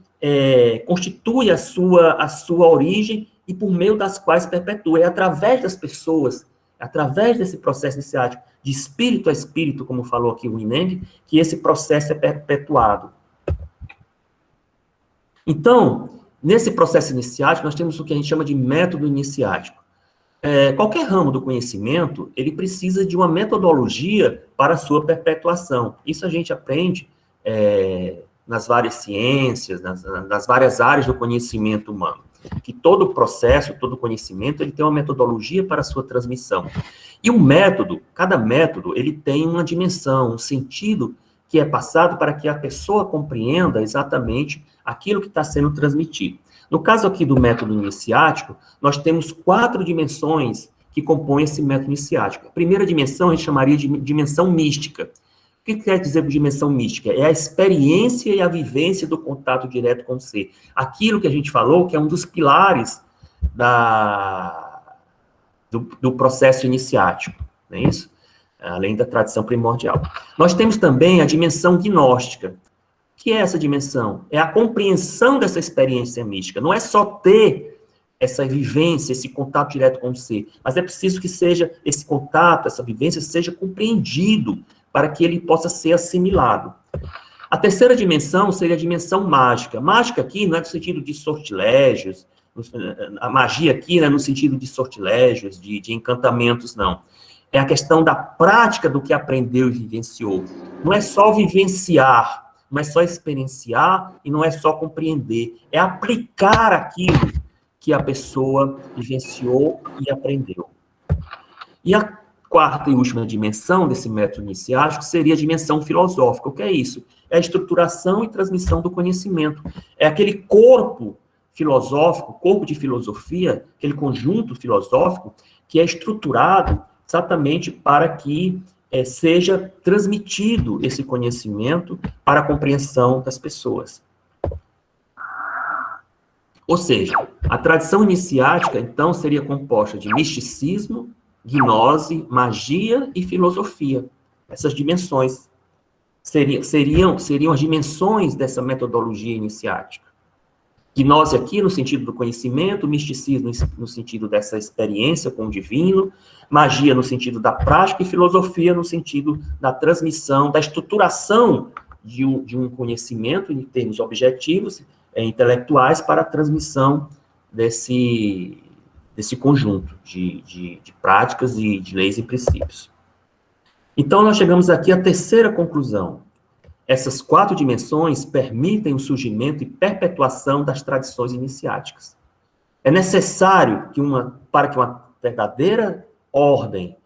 constitui a sua origem e por meio das quais perpetua. É através das pessoas, através desse processo iniciático, de espírito a espírito, como falou aqui o Ineng, que esse processo é perpetuado. Então, nesse processo iniciático, nós temos o que a gente chama de método iniciático. Qualquer ramo do conhecimento, ele precisa de uma metodologia para a sua perpetuação. Isso a gente aprende nas várias ciências, nas várias áreas do conhecimento humano. Que todo processo, todo conhecimento, ele tem uma metodologia para a sua transmissão. E um método, cada método, ele tem uma dimensão, um sentido que é passado para que a pessoa compreenda exatamente aquilo que está sendo transmitido. No caso aqui do método iniciático, nós temos 4 dimensões que compõem esse método iniciático. A primeira dimensão a gente chamaria de dimensão mística. O que quer dizer dimensão mística? É a experiência e a vivência do contato direto com o ser. Aquilo que a gente falou, que é um dos pilares do processo iniciático, não é isso? Além da tradição primordial. Nós temos também a dimensão gnóstica. O que é essa dimensão? É a compreensão dessa experiência mística. Não é só ter essa vivência, esse contato direto com o ser, mas é preciso que seja esse contato, essa vivência, seja compreendido para que ele possa ser assimilado. A terceira dimensão seria a dimensão mágica. Mágica aqui não é no sentido de sortilégios, a magia aqui não é no sentido de sortilégios, de encantamentos, não. É a questão da prática do que aprendeu e vivenciou. Não é só vivenciar, não é só experienciar e não é só compreender. É aplicar aquilo que a pessoa vivenciou e aprendeu. E a quarta e última dimensão desse método iniciático seria a dimensão filosófica. O que é isso? É a estruturação e transmissão do conhecimento. É aquele corpo filosófico, corpo de filosofia, aquele conjunto filosófico que é estruturado exatamente para que seja transmitido esse conhecimento para a compreensão das pessoas. Ou seja, a tradição iniciática, então, seria composta de misticismo, gnose, magia e filosofia. Essas dimensões seriam as dimensões dessa metodologia iniciática. Gnose aqui no sentido do conhecimento, misticismo no sentido dessa experiência com o divino, magia no sentido da prática e filosofia no sentido da transmissão, da estruturação de um conhecimento em termos objetivos, intelectuais, para a transmissão desse conjunto de práticas e de leis e princípios. Então, nós chegamos aqui à terceira conclusão. Essas 4 dimensões permitem o surgimento e perpetuação das tradições iniciáticas. É necessário para que uma verdadeira ordem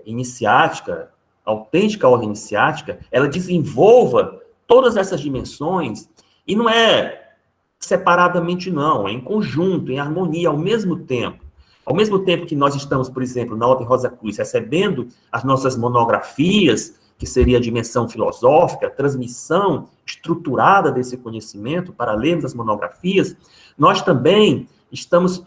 iniciática, autêntica ordem iniciática, ela desenvolva todas essas dimensões, e não é separadamente, não, é em conjunto, em harmonia, ao mesmo tempo. Ao mesmo tempo que nós estamos, por exemplo, na Ordem Rosa Cruz, recebendo as nossas monografias, que seria a dimensão filosófica, a transmissão estruturada desse conhecimento para lermos as monografias, nós também estamos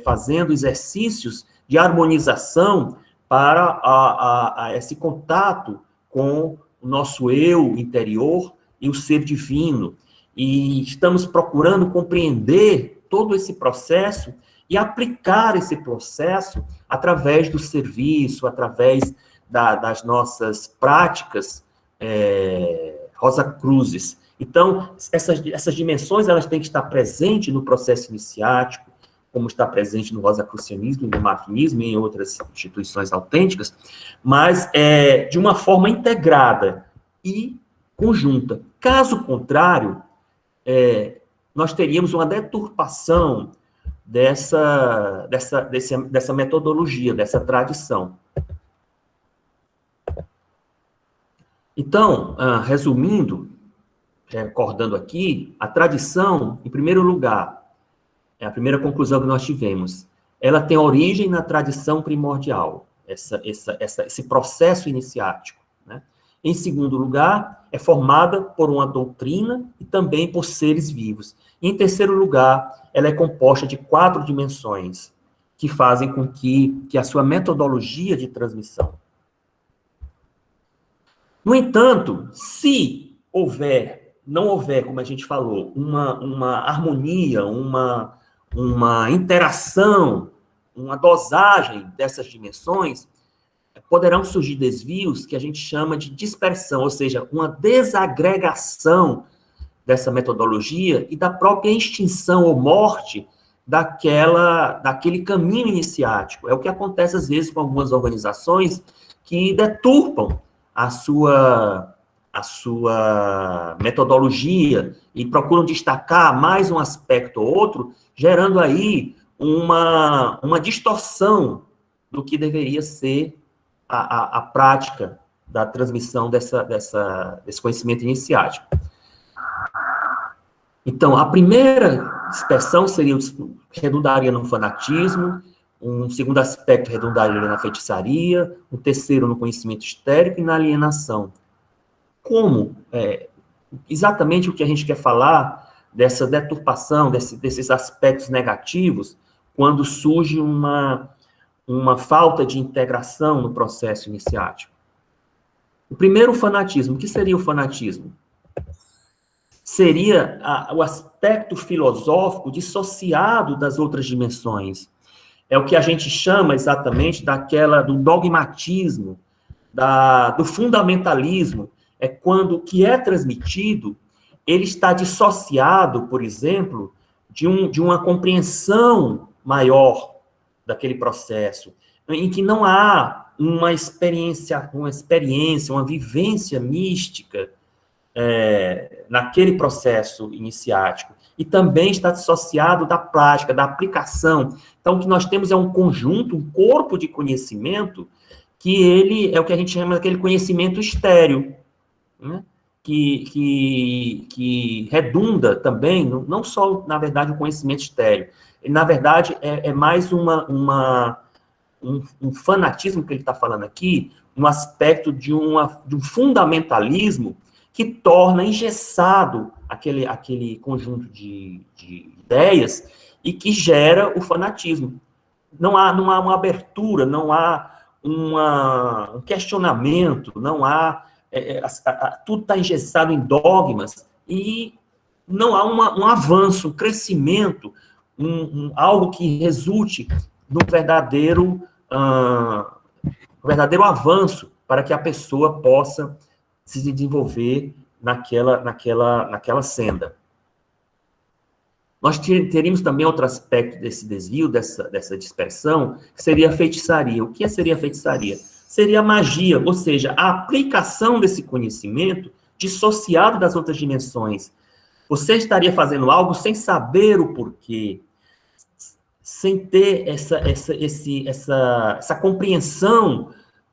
fazendo exercícios de harmonização para esse contato com o nosso eu interior e o ser divino. E estamos procurando compreender todo esse processo e aplicar esse processo através do serviço, através das nossas práticas Rosa Cruzes. Então, essas dimensões, elas têm que estar presentes no processo iniciático, como está presente no rosacrucianismo, no martinismo e em outras instituições autênticas, mas de uma forma integrada e conjunta. Caso contrário, nós teríamos uma deturpação dessa metodologia, dessa tradição. Então, resumindo, recordando aqui, a tradição, em primeiro lugar, é a primeira conclusão que nós tivemos, ela tem origem na tradição primordial, esse processo iniciático, né? Em segundo lugar, é formada por uma doutrina e também por seres vivos. E, em terceiro lugar, ela é composta de 4 dimensões, que fazem com que a sua metodologia de transmissão. No entanto, se não houver, como a gente falou, uma harmonia, uma interação, uma dosagem dessas dimensões, poderão surgir desvios que a gente chama de dispersão, ou seja, uma desagregação dessa metodologia e da própria extinção ou morte daquele caminho iniciático. É o que acontece, às vezes, com algumas organizações que deturpam a sua metodologia e procuram destacar mais um aspecto ou outro, gerando aí uma distorção do que deveria ser a prática da transmissão desse conhecimento iniciático. Então, a primeira dispersão redundaria no fanatismo, um segundo aspecto redundaria na feitiçaria, um terceiro no conhecimento histérico e na alienação. Como? Exatamente o que a gente quer falar dessa deturpação, desses aspectos negativos, quando surge uma falta de integração no processo iniciático. O primeiro, o fanatismo. O que seria o fanatismo? Seria o aspecto filosófico dissociado das outras dimensões. É o que a gente chama exatamente do dogmatismo, do fundamentalismo. É quando o que é transmitido, ele está dissociado, por exemplo, de uma compreensão maior daquele processo, em que não há uma experiência, uma vivência mística naquele processo iniciático. E também está dissociado da prática, da aplicação. Então, o que nós temos é um conjunto, um corpo de conhecimento, que ele é o que a gente chama daquele conhecimento estéril, né? Que redunda também, não só, na verdade, o conhecimento estéril. Na verdade, é mais um fanatismo que ele está falando aqui, um aspecto de um fundamentalismo que torna engessado aquele conjunto de ideias e que gera o fanatismo. Não há uma abertura, não há um questionamento, não há... tudo está engessado em dogmas e não há um avanço, um crescimento, algo que resulte no verdadeiro avanço para que a pessoa possa se desenvolver naquela senda. Nós teríamos também outro aspecto desse desvio, dessa dispersão, que seria a feitiçaria. O que seria a feitiçaria? Seria a magia, ou seja, a aplicação desse conhecimento dissociado das outras dimensões. Você estaria fazendo algo sem saber o porquê, sem ter essa compreensão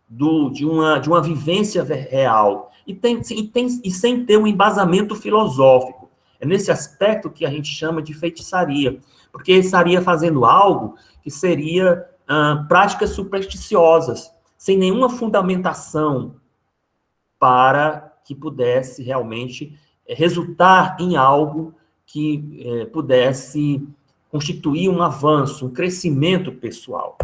de uma vivência real, e sem ter um embasamento filosófico. É nesse aspecto que a gente chama de feitiçaria, porque estaria fazendo algo que seria práticas supersticiosas, sem nenhuma fundamentação para que pudesse realmente resultar em algo que pudesse constituir um avanço, um crescimento pessoal.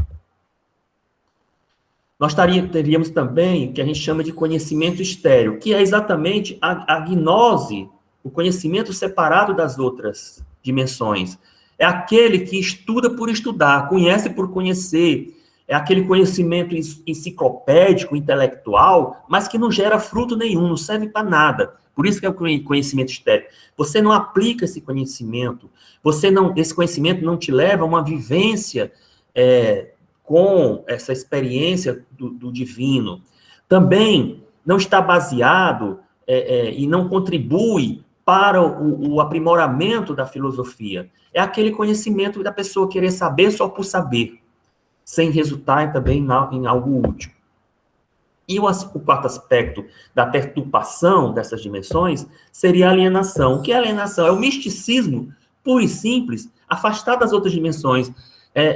Nós teríamos também o que a gente chama de conhecimento estéril, que é exatamente a gnose, o conhecimento separado das outras dimensões. É aquele que estuda por estudar, conhece por conhecer, é aquele conhecimento enciclopédico, intelectual, mas que não gera fruto nenhum, não serve para nada. Por isso que é o conhecimento estéril. Você não aplica esse conhecimento, esse conhecimento não te leva a uma vivência com essa experiência do divino. Também não está baseado e não contribui para o aprimoramento da filosofia. É aquele conhecimento da pessoa querer saber só por saber, sem resultar também em algo útil. E o quarto aspecto da perturbação dessas dimensões seria a alienação. O que é alienação? É o misticismo puro e simples, afastado das outras dimensões.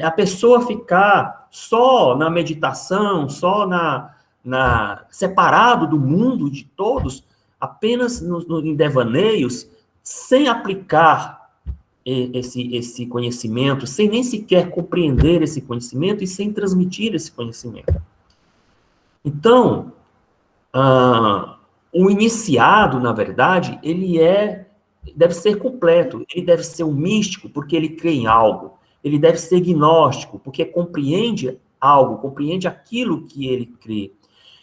A pessoa ficar só na meditação, só separado do mundo de todos, apenas em devaneios, sem aplicar esse conhecimento, sem nem sequer compreender esse conhecimento e sem transmitir esse conhecimento. Então, o iniciado, na verdade, ele deve ser completo, ele deve ser um místico, porque ele crê em algo. Ele deve ser gnóstico, porque compreende algo, compreende aquilo que ele crê.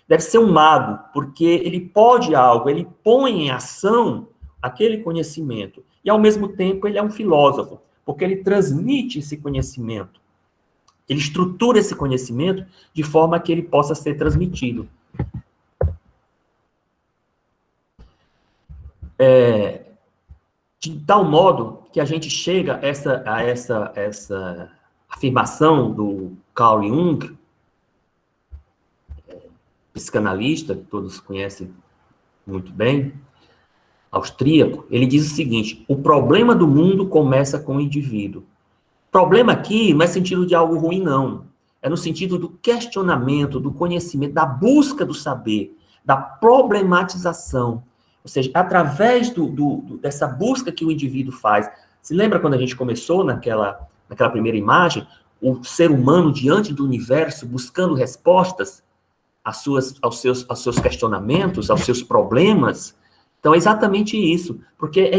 Deve ser um mago, porque ele pode algo, ele põe em ação aquele conhecimento. E, ao mesmo tempo, ele é um filósofo, porque ele transmite esse conhecimento. Ele estrutura esse conhecimento de forma que ele possa ser transmitido. De tal modo que a gente chega a essa afirmação do Carl Jung, psicanalista, que todos conhecem muito bem, austríaco. Ele diz o seguinte: o problema do mundo começa com o indivíduo. Problema aqui não é sentido de algo ruim, não. É no sentido do questionamento, do conhecimento, da busca do saber, da problematização. Ou seja, através dessa busca que o indivíduo faz. Se lembra quando a gente começou naquela primeira imagem, o ser humano diante do universo, buscando respostas aos seus questionamentos, aos seus problemas? Então, é exatamente isso. Porque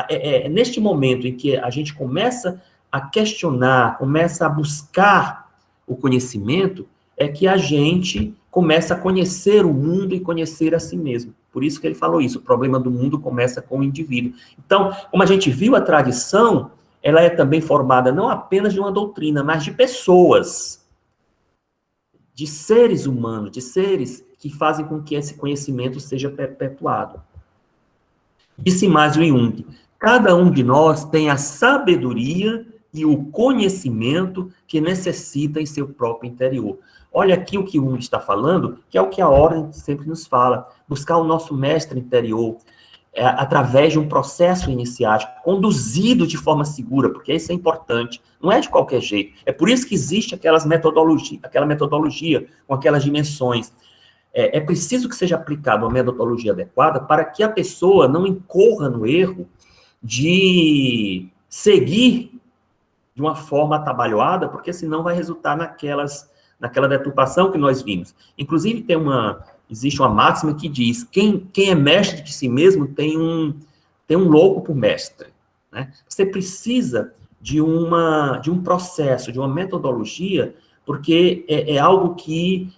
é neste momento em que a gente começa a questionar, começa a buscar o conhecimento, é que a gente começa a conhecer o mundo e conhecer a si mesmo. Por isso que ele falou isso, o problema do mundo começa com o indivíduo. Então, como a gente viu, a tradição, ela é também formada não apenas de uma doutrina, mas de pessoas, de seres humanos, de seres que fazem com que esse conhecimento seja perpetuado. Disse mais o Jung: cada um de nós tem a sabedoria e o conhecimento que necessita em seu próprio interior. Olha aqui o que Jung está falando, que é o que a ordem sempre nos fala: buscar o nosso mestre interior, através de um processo iniciático, conduzido de forma segura, porque isso é importante, não é de qualquer jeito. É por isso que existe aquela metodologia com aquelas dimensões. É preciso que seja aplicada uma metodologia adequada para que a pessoa não incorra no erro de seguir de uma forma atabalhoada, porque senão vai resultar naquela deturpação que nós vimos. Inclusive, existe uma máxima que diz: quem é mestre de si mesmo tem um louco por mestre. Né? Você precisa de um processo, de uma metodologia, porque é algo que,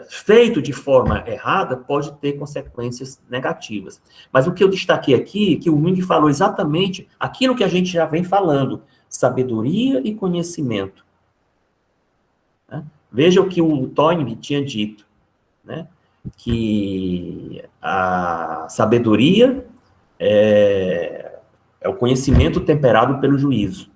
feito de forma errada, pode ter consequências negativas. Mas o que eu destaquei aqui é que o Jung falou exatamente aquilo que a gente já vem falando: sabedoria e conhecimento. Né? Veja o que o Toynbee tinha dito, né? Que a sabedoria é o conhecimento temperado pelo juízo.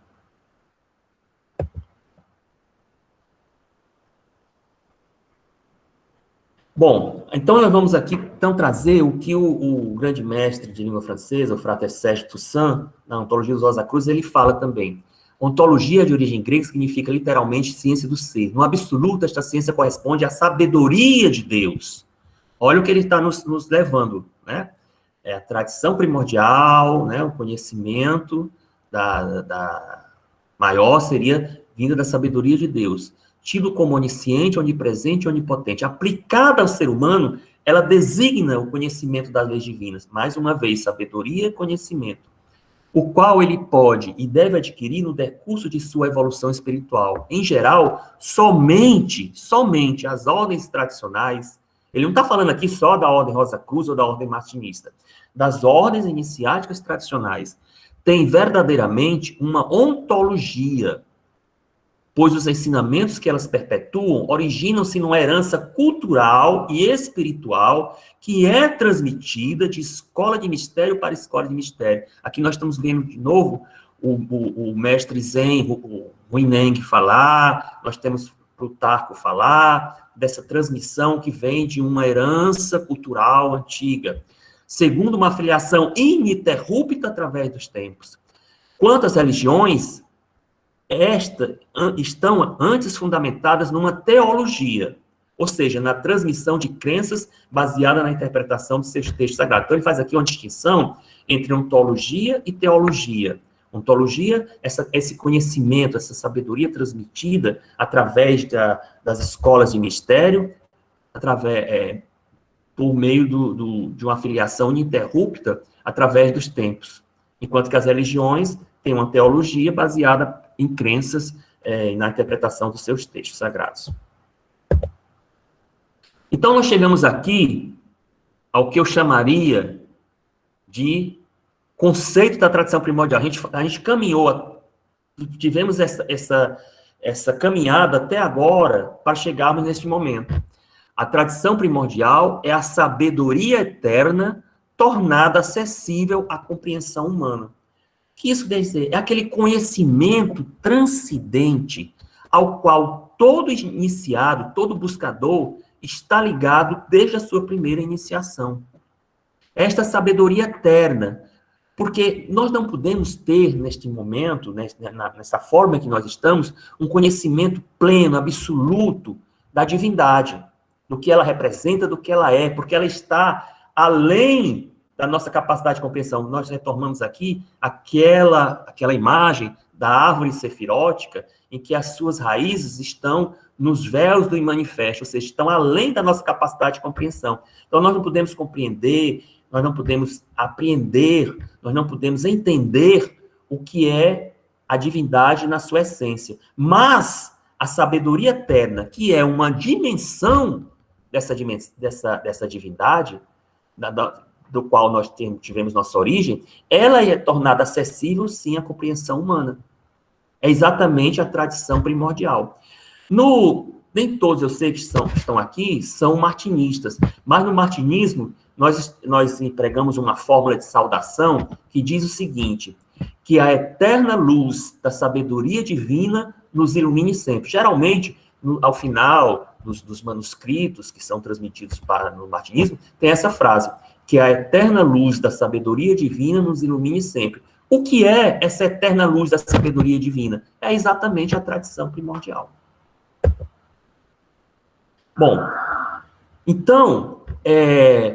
Bom, então nós vamos aqui trazer o que o grande mestre de língua francesa, o Frater Serge Toussaint, na Ontologia dos Rosa Cruz, ele fala também. Ontologia de origem grega significa literalmente ciência do ser. No absoluto, esta ciência corresponde à sabedoria de Deus. Olha o que ele está nos levando, né? É a tradição primordial, né? O conhecimento Maior seria vinda da sabedoria de Deus, tido como onisciente, onipresente e onipotente. Aplicada ao ser humano, ela designa o conhecimento das leis divinas. Mais uma vez, sabedoria e conhecimento, o qual ele pode e deve adquirir no decurso de sua evolução espiritual. Em geral, somente as ordens tradicionais, ele não está falando aqui só da ordem Rosa Cruz ou da ordem martinista, das ordens iniciáticas tradicionais, têm verdadeiramente uma ontologia, pois os ensinamentos que elas perpetuam originam-se numa herança cultural e espiritual que é transmitida de escola de mistério para escola de mistério. Aqui nós estamos vendo de novo o mestre Zen, o Huineng falar, nós temos Plutarco falar dessa transmissão que vem de uma herança cultural antiga, segundo uma filiação ininterrupta através dos tempos. Quanto às religiões, estas estão antes fundamentadas numa teologia, ou seja, na transmissão de crenças baseada na interpretação de seus textos sagrados. Então, ele faz aqui uma distinção entre ontologia e teologia. Ontologia, esse conhecimento, essa sabedoria transmitida através das escolas de mistério, por meio de uma filiação ininterrupta através dos tempos. Enquanto que as religiões têm uma teologia baseada em crenças na interpretação dos seus textos sagrados. Então, nós chegamos aqui ao que eu chamaria de conceito da tradição primordial. A gente caminhou, tivemos essa caminhada até agora para chegarmos neste momento. A tradição primordial é a sabedoria eterna tornada acessível à compreensão humana. O que isso quer dizer? É aquele conhecimento transcendente ao qual todo iniciado, todo buscador está ligado desde a sua primeira iniciação. Esta sabedoria eterna, porque nós não podemos ter, neste momento, nessa forma que nós estamos, um conhecimento pleno, absoluto da divindade, do que ela representa, do que ela é, porque ela está além da nossa capacidade de compreensão. Nós retomamos aqui aquela imagem da árvore sefirótica, em que as suas raízes estão nos véus do imanifesto, ou seja, estão além da nossa capacidade de compreensão. Então, nós não podemos compreender, nós não podemos apreender, nós não podemos entender o que é a divindade na sua essência. Mas a sabedoria eterna, que é uma dimensão dessa divindade, do qual nós tivemos nossa origem, ela é tornada acessível, sim, à compreensão humana. É exatamente a tradição primordial. Nem todos, eu sei que estão aqui, são martinistas, mas no martinismo, nós empregamos uma fórmula de saudação que diz o seguinte, que a eterna luz da sabedoria divina nos ilumine sempre. Geralmente, ao final dos manuscritos que são transmitidos no martinismo, tem essa frase, que a eterna luz da sabedoria divina nos ilumine sempre. O que é essa eterna luz da sabedoria divina? É exatamente a tradição primordial. Bom, então,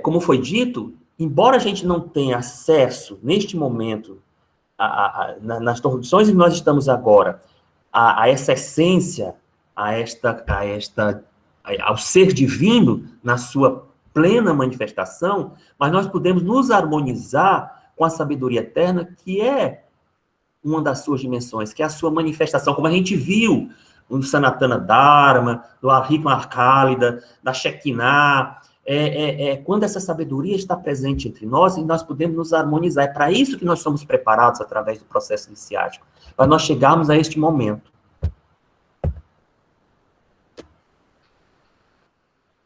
como foi dito, embora a gente não tenha acesso, neste momento, nas condições em que nós estamos agora, a essa essência, ao ser divino, na sua plena manifestação, mas nós podemos nos harmonizar com a sabedoria eterna, que é uma das suas dimensões, que é a sua manifestação, como a gente viu no Sanatana Dharma, do Arhikma Arcálida, da Shekinah, quando essa sabedoria está presente entre nós, e nós podemos nos harmonizar. É para isso que nós somos preparados através do processo iniciático, para nós chegarmos a este momento.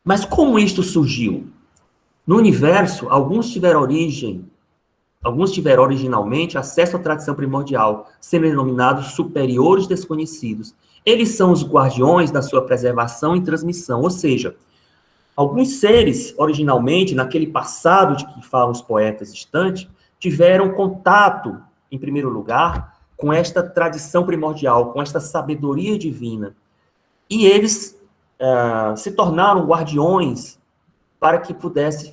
Mas como isto surgiu? No universo, alguns tiveram originalmente acesso à tradição primordial, sendo denominados superiores desconhecidos. Eles são os guardiões da sua preservação e transmissão, ou seja, alguns seres, originalmente, naquele passado de que falam os poetas distantes, tiveram contato, em primeiro lugar, com esta tradição primordial, com esta sabedoria divina. E eles se tornaram guardiões para que pudesse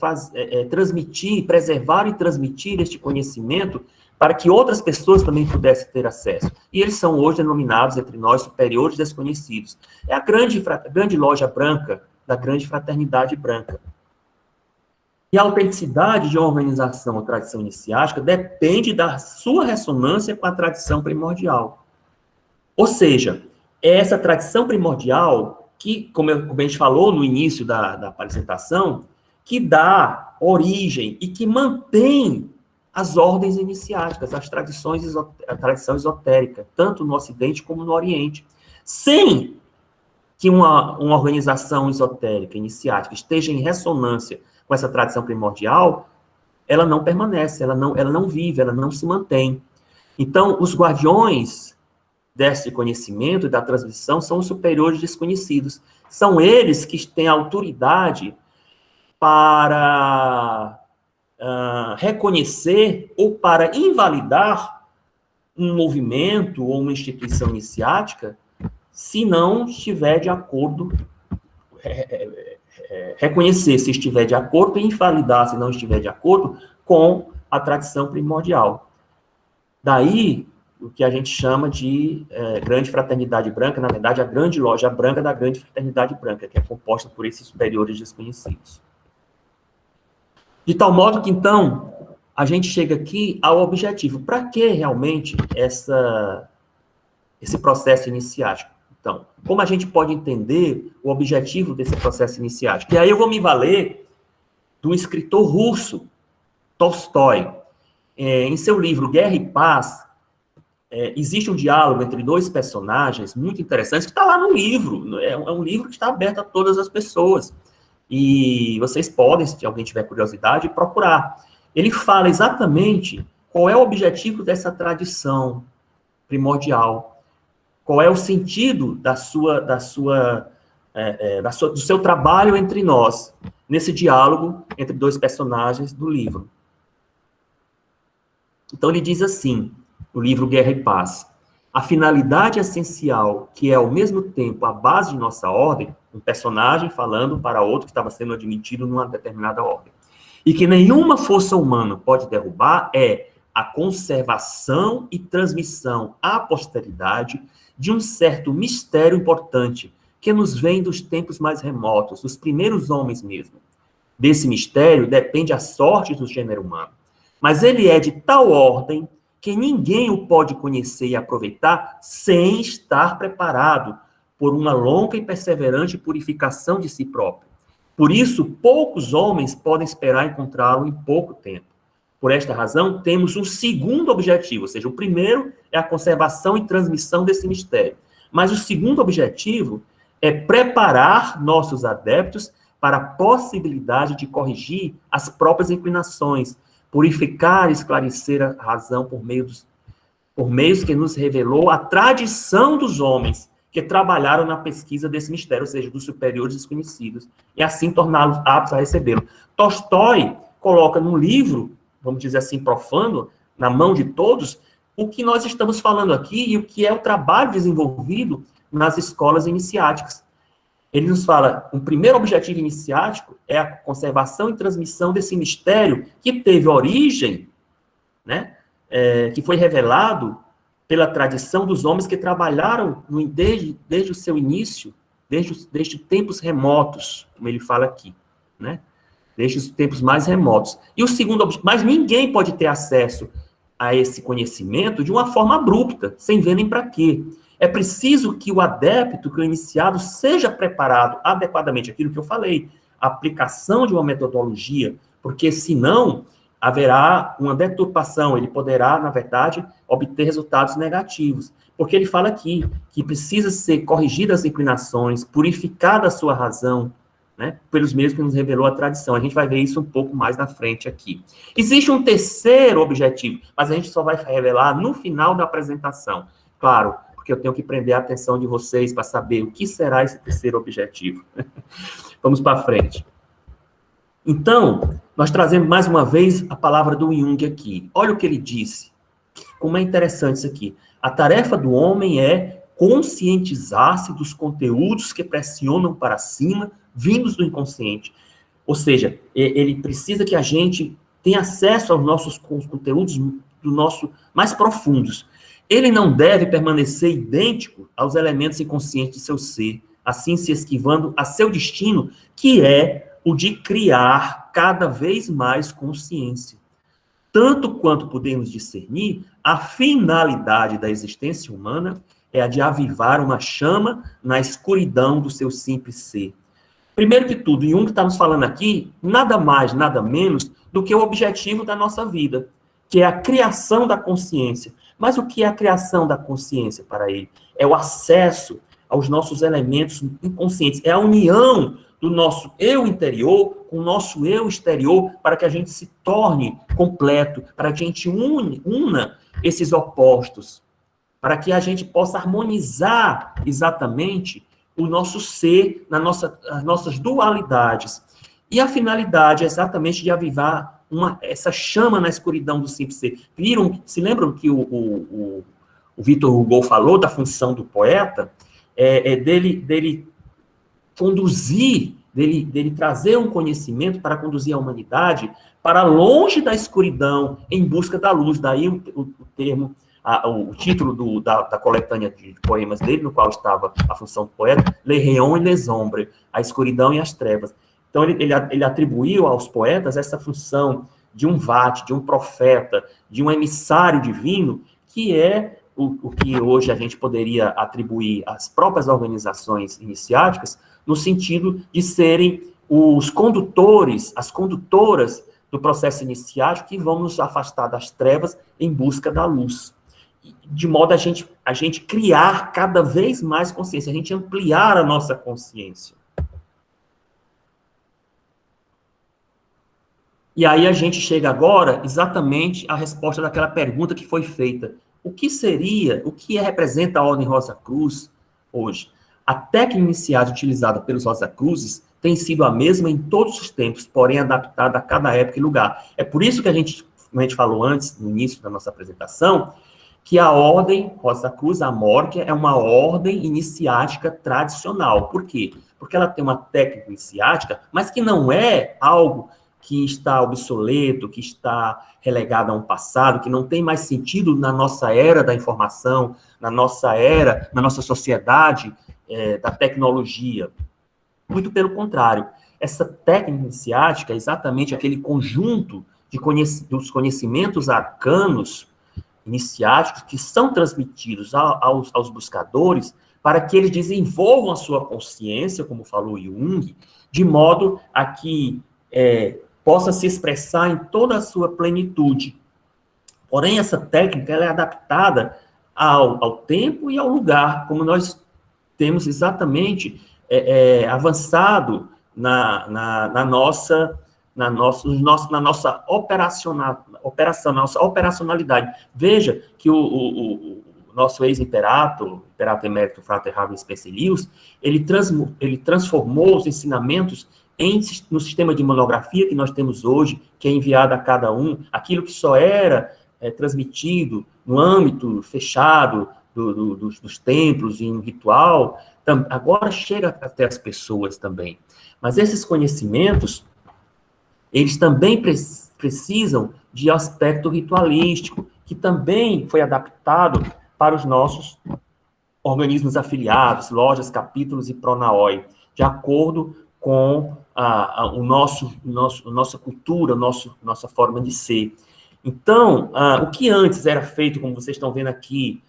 transmitir, preservar e transmitir este conhecimento para que outras pessoas também pudessem ter acesso. E eles são hoje denominados entre nós superiores desconhecidos. É a grande loja branca da grande fraternidade branca. E a autenticidade de uma organização ou tradição iniciática depende da sua ressonância com a tradição primordial. Ou seja, é essa tradição primordial que, como a gente falou no início da apresentação, que dá origem e que mantém as ordens iniciáticas, a tradição esotérica, tanto no Ocidente como no Oriente. Sem que uma organização esotérica, iniciática, esteja em ressonância com essa tradição primordial, ela não permanece, ela não vive, ela não se mantém. Então, os guardiões desse conhecimento e da transmissão são os superiores desconhecidos. São eles que têm autoridade para reconhecer ou para invalidar um movimento ou uma instituição iniciática se não estiver de acordo, reconhecer se estiver de acordo e invalidar se não estiver de acordo com a tradição primordial. Daí, o que a gente chama de grande fraternidade branca, na verdade, a grande loja branca da grande fraternidade branca, que é composta por esses superiores desconhecidos. De tal modo que, então, a gente chega aqui ao objetivo. Para que realmente esse processo iniciático? Então, como a gente pode entender o objetivo desse processo iniciático? E aí eu vou me valer do escritor russo, Tolstói. Em seu livro Guerra e Paz, existe um diálogo entre dois personagens muito interessantes, que está lá no livro. É um livro que está aberto a todas as pessoas. E vocês podem, se alguém tiver curiosidade, procurar. Ele fala exatamente qual é o objetivo dessa tradição primordial, qual é o sentido do seu trabalho entre nós, nesse diálogo entre dois personagens do livro. Então ele diz assim, no livro Guerra e Paz: a finalidade essencial, que é ao mesmo tempo a base de nossa ordem, um personagem falando para outro que estava sendo admitido numa determinada ordem, e que nenhuma força humana pode derrubar, é a conservação e transmissão à posteridade de um certo mistério importante, que nos vem dos tempos mais remotos, dos primeiros homens mesmo. Desse mistério depende a sorte do gênero humano. Mas ele é de tal ordem que ninguém o pode conhecer e aproveitar sem estar preparado por uma longa e perseverante purificação de si próprio. Por isso, poucos homens podem esperar encontrá-lo em pouco tempo. Por esta razão, temos um segundo objetivo, ou seja, o primeiro é a conservação e transmissão desse mistério. Mas o segundo objetivo é preparar nossos adeptos para a possibilidade de corrigir as próprias inclinações, purificar e esclarecer a razão por meios que nos revelou a tradição dos homens que trabalharam na pesquisa desse mistério, ou seja, dos superiores desconhecidos, e assim torná-los aptos a recebê-lo. Tolstói coloca num livro, vamos dizer assim, profano, na mão de todos, o que nós estamos falando aqui e o que é o trabalho desenvolvido nas escolas iniciáticas. Ele nos fala, o primeiro objetivo iniciático é a conservação e transmissão desse mistério que teve origem, né, que foi revelado pela tradição dos homens que trabalharam desde o seu início, desde tempos remotos, como ele fala aqui, né, desde os tempos mais remotos. E o segundo objetivo, mas ninguém pode ter acesso a esse conhecimento de uma forma abrupta, sem ver nem para quê. É preciso que o adepto, que o iniciado, seja preparado adequadamente, aquilo que eu falei, a aplicação de uma metodologia, porque senão haverá uma deturpação, ele poderá, na verdade, obter resultados negativos. Porque ele fala aqui que precisa ser corrigidas as inclinações, purificada a sua razão, né, pelos meios que nos revelou a tradição. A gente vai ver isso um pouco mais na frente aqui. Existe um terceiro objetivo, mas a gente só vai revelar no final da apresentação. Claro, porque eu tenho que prender a atenção de vocês para saber o que será esse terceiro objetivo. Vamos para frente. Então, nós trazemos mais uma vez a palavra do Jung aqui. Olha o que ele disse. Como é interessante isso aqui. A tarefa do homem é conscientizar-se dos conteúdos que pressionam para cima, vindos do inconsciente. Ou seja, ele precisa que a gente tenha acesso aos nossos conteúdos do nosso mais profundos. Ele não deve permanecer idêntico aos elementos inconscientes de seu ser, assim se esquivando a seu destino, que é o de criar cada vez mais consciência. Tanto quanto podemos discernir, a finalidade da existência humana é a de avivar uma chama na escuridão do seu simples ser. Primeiro que tudo, Jung está nos falando aqui, nada mais, nada menos do que o objetivo da nossa vida, que é a criação da consciência. Mas o que é a criação da consciência para ele? É o acesso aos nossos elementos inconscientes, é a união do nosso eu interior com o nosso eu exterior, para que a gente se torne completo, para que a gente una esses opostos, para que a gente possa harmonizar exatamente o nosso ser nas nossas dualidades. E a finalidade é exatamente de avivar essa chama na escuridão do simples ser. Se lembram que o Victor Hugo falou da função do poeta? Dele conduzir, dele trazer um conhecimento para conduzir a humanidade para longe da escuridão, em busca da luz. Daí o termo, o título da coletânea de poemas dele, no qual estava a função do poeta, Les Rayons et les Ombres, a escuridão e as trevas. Então, ele atribuiu aos poetas essa função de um vate, de um profeta, de um emissário divino, que é o que hoje a gente poderia atribuir às próprias organizações iniciáticas, no sentido de serem os condutores, as condutoras do processo iniciático que vão nos afastar das trevas em busca da luz. De modo a gente criar cada vez mais consciência, a gente ampliar a nossa consciência. E aí a gente chega agora exatamente à resposta daquela pergunta que foi feita. O que representa a Ordem Rosa Cruz hoje? A técnica iniciática utilizada pelos Rosa Cruzes tem sido a mesma em todos os tempos, porém adaptada a cada época e lugar. É por isso que como a gente falou antes, no início da nossa apresentação, que a Ordem Rosa Cruz, a Morkia, é uma ordem iniciática tradicional. Por quê? Porque ela tem uma técnica iniciática, mas que não é algo que está obsoleto, que está relegado a um passado, que não tem mais sentido na nossa era da informação, na nossa sociedade da tecnologia. Muito pelo contrário. Essa técnica iniciática é exatamente aquele conjunto dos conhecimentos arcanos iniciáticos que são transmitidos aos buscadores para que eles desenvolvam a sua consciência, como falou Jung, de modo a que possa se expressar em toda a sua plenitude. Porém, essa técnica ela é adaptada ao tempo e ao lugar, como nós temos exatamente avançado na nossa operacionalidade. Veja que o nosso ex-imperator, imperator emérito Frater Harvey Specelius, ele transformou os ensinamentos no sistema de monografia que nós temos hoje, que é enviado a cada um, aquilo que só era transmitido no âmbito fechado dos templos, em um ritual, agora chega até as pessoas também. Mas esses conhecimentos, eles também precisam de aspecto ritualístico, que também foi adaptado para os nossos organismos afiliados, lojas, capítulos e Pronaoi, de acordo com a nossa cultura, nossa forma de ser. Então, o que antes era feito, como vocês estão vendo aqui,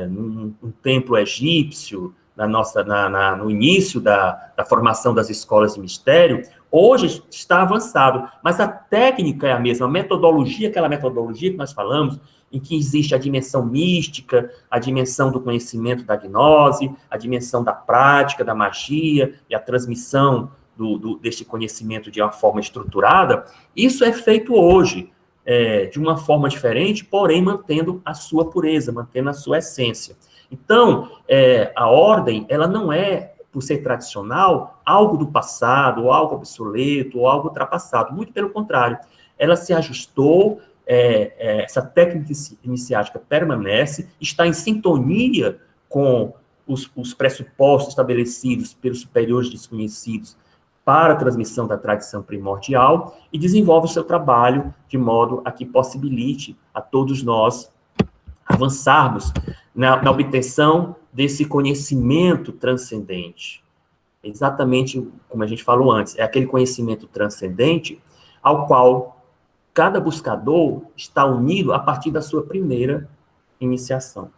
num templo egípcio, no início da formação das escolas de mistério, hoje está avançado, mas a técnica é a mesma, a metodologia, aquela metodologia que nós falamos, em que existe a dimensão mística, a dimensão do conhecimento da gnose, a dimensão da prática, da magia, e a transmissão deste conhecimento de uma forma estruturada, isso é feito hoje, de uma forma diferente, porém mantendo a sua pureza, mantendo a sua essência. Então, a ordem, ela não é, por ser tradicional, algo do passado, ou algo obsoleto, ou algo ultrapassado. Muito pelo contrário, ela se ajustou, essa técnica iniciática permanece, está em sintonia com os pressupostos estabelecidos pelos superiores desconhecidos para a transmissão da tradição primordial e desenvolve o seu trabalho de modo a que possibilite a todos nós avançarmos na obtenção desse conhecimento transcendente. Exatamente como a gente falou antes, é aquele conhecimento transcendente ao qual cada buscador está unido a partir da sua primeira iniciação.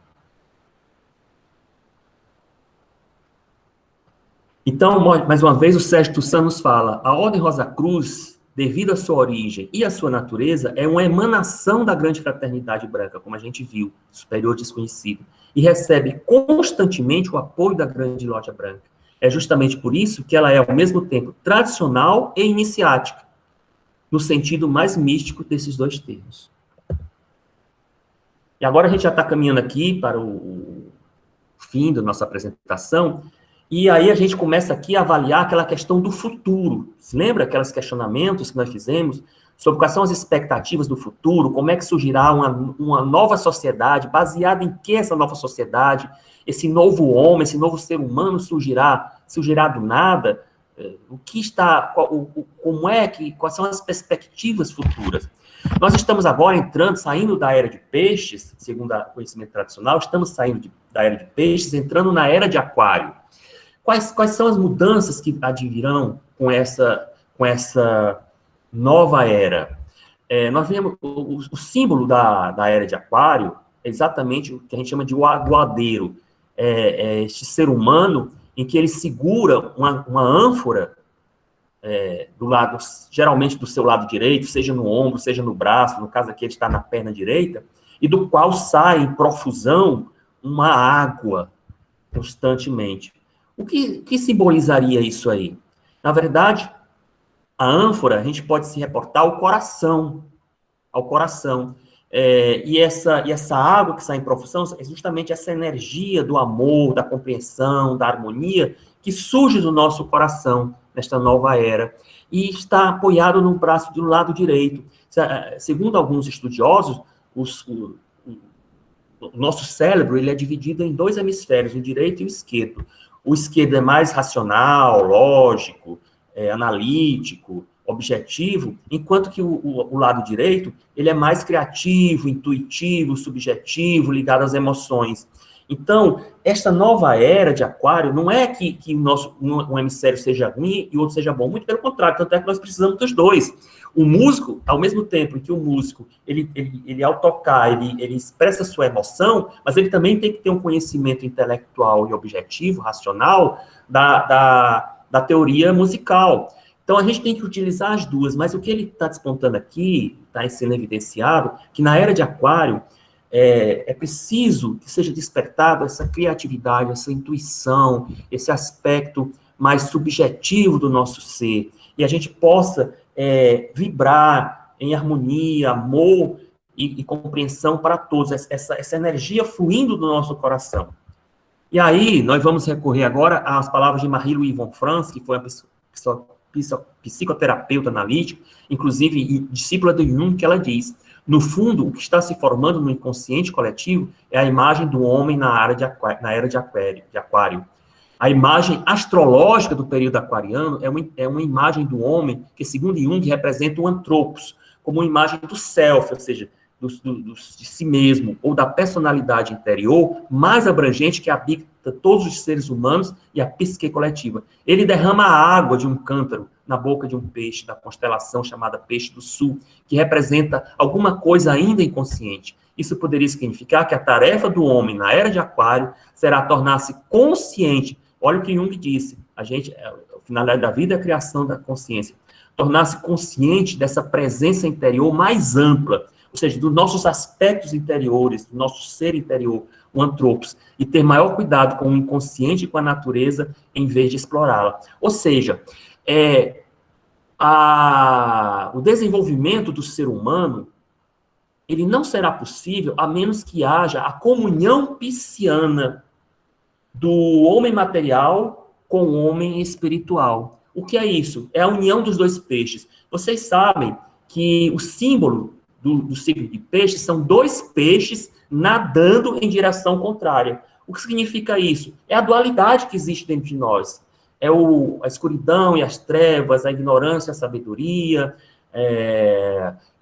Então, mais uma vez, o Sérgio Toussaint nos fala, a Ordem Rosa Cruz, devido à sua origem e à sua natureza, é uma emanação da grande fraternidade branca, como a gente viu, superior desconhecido, e recebe constantemente o apoio da grande loja branca. É justamente por isso que ela é, ao mesmo tempo, tradicional e iniciática, no sentido mais místico desses dois termos. E agora a gente já está caminhando aqui para o fim da nossa apresentação, e aí a gente começa aqui a avaliar aquela questão do futuro. Se lembra aqueles questionamentos que nós fizemos sobre quais são as expectativas do futuro, como é que surgirá uma nova sociedade, baseada em que essa nova sociedade, esse novo homem, esse novo ser humano surgirá do nada? O que está, como é que, quais são as perspectivas futuras? Nós estamos agora saindo da era de peixes, segundo o conhecimento tradicional, estamos saindo da era de peixes, entrando na era de aquário. Quais são as mudanças que advirão com essa nova era? Nós vemos o símbolo da era de aquário, é exatamente o que a gente chama de aguadeiro. Este ser humano em que ele segura uma ânfora do lado, geralmente do seu lado direito, seja no ombro, seja no braço, no caso aqui ele está na perna direita, e do qual sai em profusão uma água constantemente. O que simbolizaria isso aí? Na verdade, a ânfora, a gente pode se reportar ao coração. E essa água que sai em profusão é justamente essa energia do amor, da compreensão, da harmonia, que surge do nosso coração nesta nova era, e está apoiado no braço do lado direito. Segundo alguns estudiosos, o nosso cérebro ele é dividido em dois hemisférios, o direito e o esquerdo. O esquerdo é mais racional, lógico, analítico, objetivo, enquanto que o lado direito, ele é mais criativo, intuitivo, subjetivo, ligado às emoções. Então, esta nova era de aquário, não é que um hemisfério seja ruim e o outro seja bom, muito pelo contrário, tanto é que nós precisamos dos dois. O músico, ao mesmo tempo em que o músico, ele ao tocar, ele expressa sua emoção, mas ele também tem que ter um conhecimento intelectual e objetivo, racional, da teoria musical. Então, a gente tem que utilizar as duas, mas o que ele está despontando aqui, está sendo evidenciado, que na era de aquário, é preciso que seja despertado essa criatividade, essa intuição, esse aspecto mais subjetivo do nosso ser, e a gente possa vibrar em harmonia, amor e compreensão para todos, essa energia fluindo do nosso coração. E aí, nós vamos recorrer agora às palavras de Marie-Louise von Franz, que foi uma psicoterapeuta analítica, inclusive discípula de Jung, que ela diz: no fundo, o que está se formando no inconsciente coletivo é a imagem do homem na era de aquário. A imagem astrológica do período aquariano é uma imagem do homem que, segundo Jung, representa o antropos, como uma imagem do self, ou seja, de si mesmo, ou da personalidade interior mais abrangente que habita todos os seres humanos e a psique coletiva. Ele derrama a água de um cântaro na boca de um peixe da constelação chamada Peixe do Sul, que representa alguma coisa ainda inconsciente. Isso poderia significar que a tarefa do homem na era de aquário será tornar-se consciente. Olha o que Jung disse, a finalidade da vida é a criação da consciência. Tornar-se consciente dessa presença interior mais ampla, ou seja, dos nossos aspectos interiores, do nosso ser interior, o antropos, e ter maior cuidado com o inconsciente e com a natureza, em vez de explorá-la. Ou seja, o desenvolvimento do ser humano, ele não será possível a menos que haja a comunhão pisciana do homem material com o homem espiritual. O que é isso? É a união dos dois peixes. Vocês sabem que o símbolo do signo de peixe são dois peixes nadando em direção contrária. O que significa isso? É a dualidade que existe dentro de nós. a escuridão e as trevas, a ignorância e a sabedoria,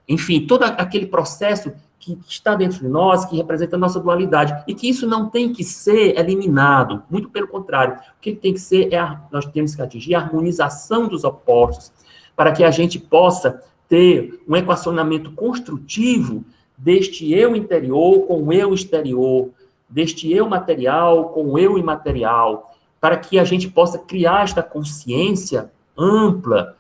enfim, todo aquele processo que está dentro de nós, que representa a nossa dualidade, e que isso não tem que ser eliminado, muito pelo contrário, o que tem que ser nós temos que atingir a harmonização dos opostos, para que a gente possa ter um equacionamento construtivo deste eu interior com o eu exterior, deste eu material com o eu imaterial, para que a gente possa criar esta consciência ampla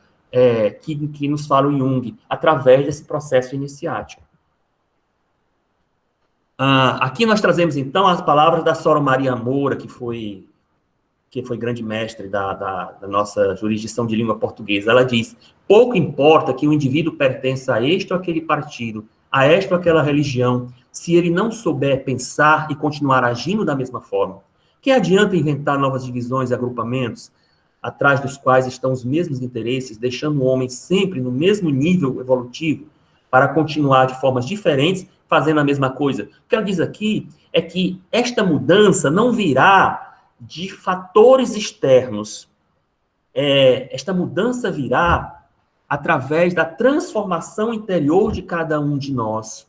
que nos fala o Jung, através desse processo iniciático. Aqui nós trazemos, então, as palavras da Sora Maria Moura, que foi grande mestre da nossa jurisdição de língua portuguesa. Ela diz: pouco importa que o indivíduo pertença a este ou aquele partido, a esta ou aquela religião, se ele não souber pensar e continuar agindo da mesma forma. Que adianta inventar novas divisões e agrupamentos, atrás dos quais estão os mesmos interesses, deixando o homem sempre no mesmo nível evolutivo, para continuar de formas diferentes, fazendo a mesma coisa? O que ela diz aqui é que esta mudança não virá de fatores externos. Esta mudança virá através da transformação interior de cada um de nós,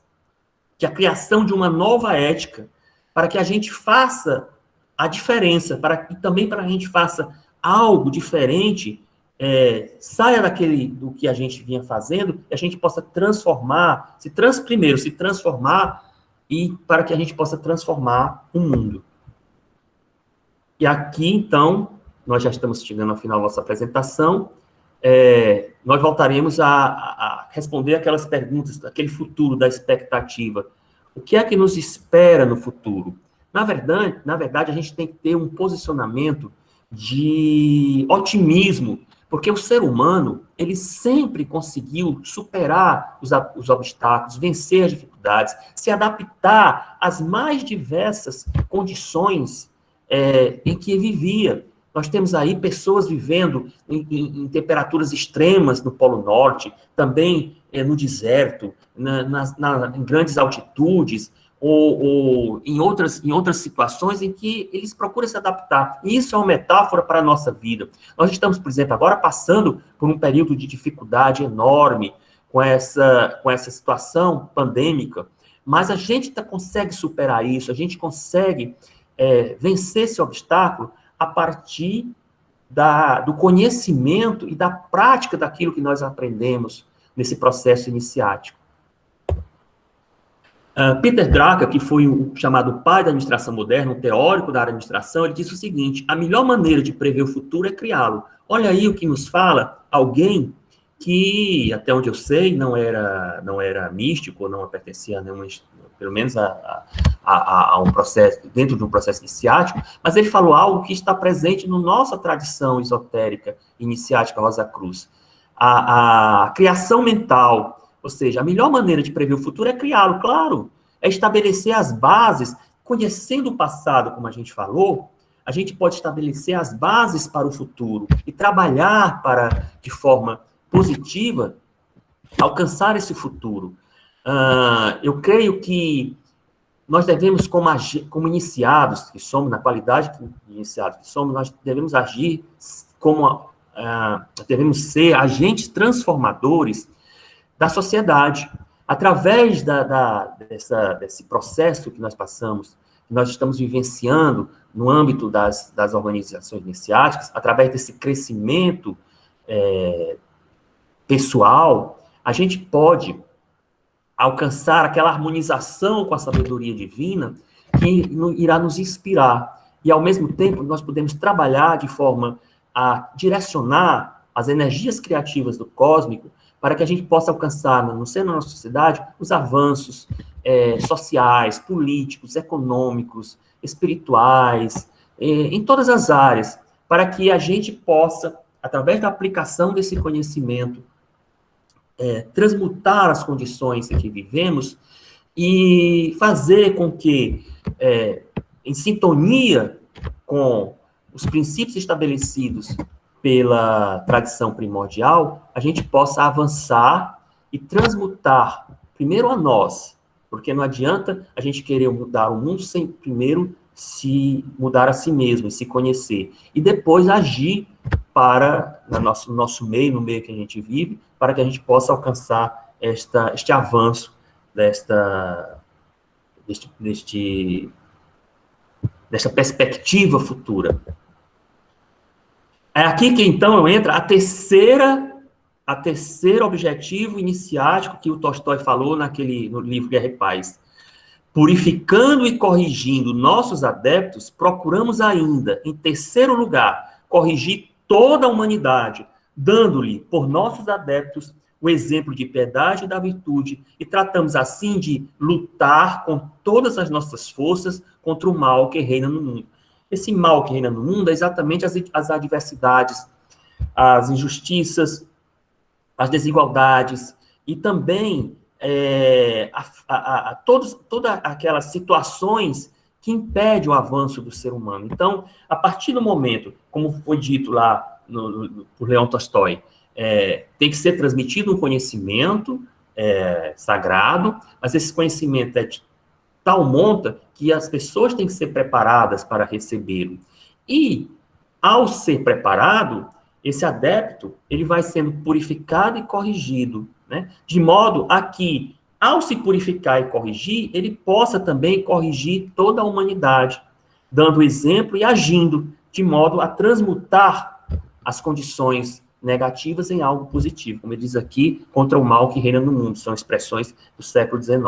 de a criação de uma nova ética, para que a gente faça a diferença, e também para que a gente faça algo diferente, saia do que a gente vinha fazendo, e a gente possa transformar, primeiro se transformar, e para que a gente possa transformar o mundo. E aqui, então, nós já estamos chegando ao final da nossa apresentação, nós voltaremos a responder aquelas perguntas, daquele futuro, da expectativa. O que é que nos espera no futuro? Na verdade, a gente tem que ter um posicionamento de otimismo, porque o ser humano, ele sempre conseguiu superar os obstáculos, vencer as dificuldades, se adaptar às mais diversas condições em que vivia. Nós temos aí pessoas vivendo em temperaturas extremas no Polo Norte, também no deserto, em grandes altitudes, ou em outras situações em que eles procuram se adaptar. E isso é uma metáfora para a nossa vida. Nós estamos, por exemplo, agora passando por um período de dificuldade enorme com essa situação pandêmica, mas a gente consegue superar isso, a gente consegue vencer esse obstáculo a partir do conhecimento e da prática daquilo que nós aprendemos nesse processo iniciático. Peter Drucker, que foi o chamado pai da administração moderna, um teórico da área de administração, ele disse o seguinte: a melhor maneira de prever o futuro é criá-lo. Olha aí o que nos fala alguém que, até onde eu sei, não era místico, não pertencia a nenhuma, pelo menos a um processo, dentro de um processo iniciático, mas ele falou algo que está presente na nossa tradição esotérica iniciática Rosa Cruz. A criação mental. Ou seja, a melhor maneira de prever o futuro é criá-lo, claro. É estabelecer as bases, conhecendo o passado, como a gente falou, a gente pode estabelecer as bases para o futuro e trabalhar para, de forma positiva, alcançar esse futuro. Eu creio que nós devemos, como iniciados que somos, na qualidade de iniciados que somos, nós devemos agir devemos ser agentes transformadores da sociedade, através desse processo que nós passamos, que nós estamos vivenciando no âmbito das organizações iniciáticas, através desse crescimento pessoal, a gente pode alcançar aquela harmonização com a sabedoria divina que irá nos inspirar. E, ao mesmo tempo, nós podemos trabalhar de forma a direcionar as energias criativas do cósmico para que a gente possa alcançar, no seno da nossa sociedade, os avanços sociais, políticos, econômicos, espirituais, em todas as áreas, para que a gente possa, através da aplicação desse conhecimento, transmutar as condições em que vivemos e fazer com que, em sintonia com os princípios estabelecidos pela tradição primordial, a gente possa avançar e transmutar, primeiro a nós, porque não adianta a gente querer mudar o mundo sem primeiro se mudar a si mesmo, se conhecer, e depois agir para, no nosso meio, no meio que a gente vive, para que a gente possa alcançar este avanço desta perspectiva futura. É aqui que, então, entra a terceiro objetivo iniciático que o Tolstói falou no livro Guerra e Paz. Purificando e corrigindo nossos adeptos, procuramos ainda, em terceiro lugar, corrigir toda a humanidade, dando-lhe, por nossos adeptos, o exemplo de piedade e da virtude, e tratamos, assim, de lutar com todas as nossas forças contra o mal que reina no mundo. Esse mal que reina no mundo é exatamente as adversidades, as injustiças, as desigualdades, e também todas aquelas situações que impedem o avanço do ser humano. Então, a partir do momento, como foi dito lá por Leão Tolstói, tem que ser transmitido um conhecimento sagrado, mas esse conhecimento é de tal monta que as pessoas têm que ser preparadas para recebê-lo. E, ao ser preparado, esse adepto, ele vai sendo purificado e corrigido, né? De modo a que, ao se purificar e corrigir, ele possa também corrigir toda a humanidade, dando exemplo e agindo, de modo a transmutar as condições negativas em algo positivo, como ele diz aqui, contra o mal que reina no mundo, são expressões do século XIX.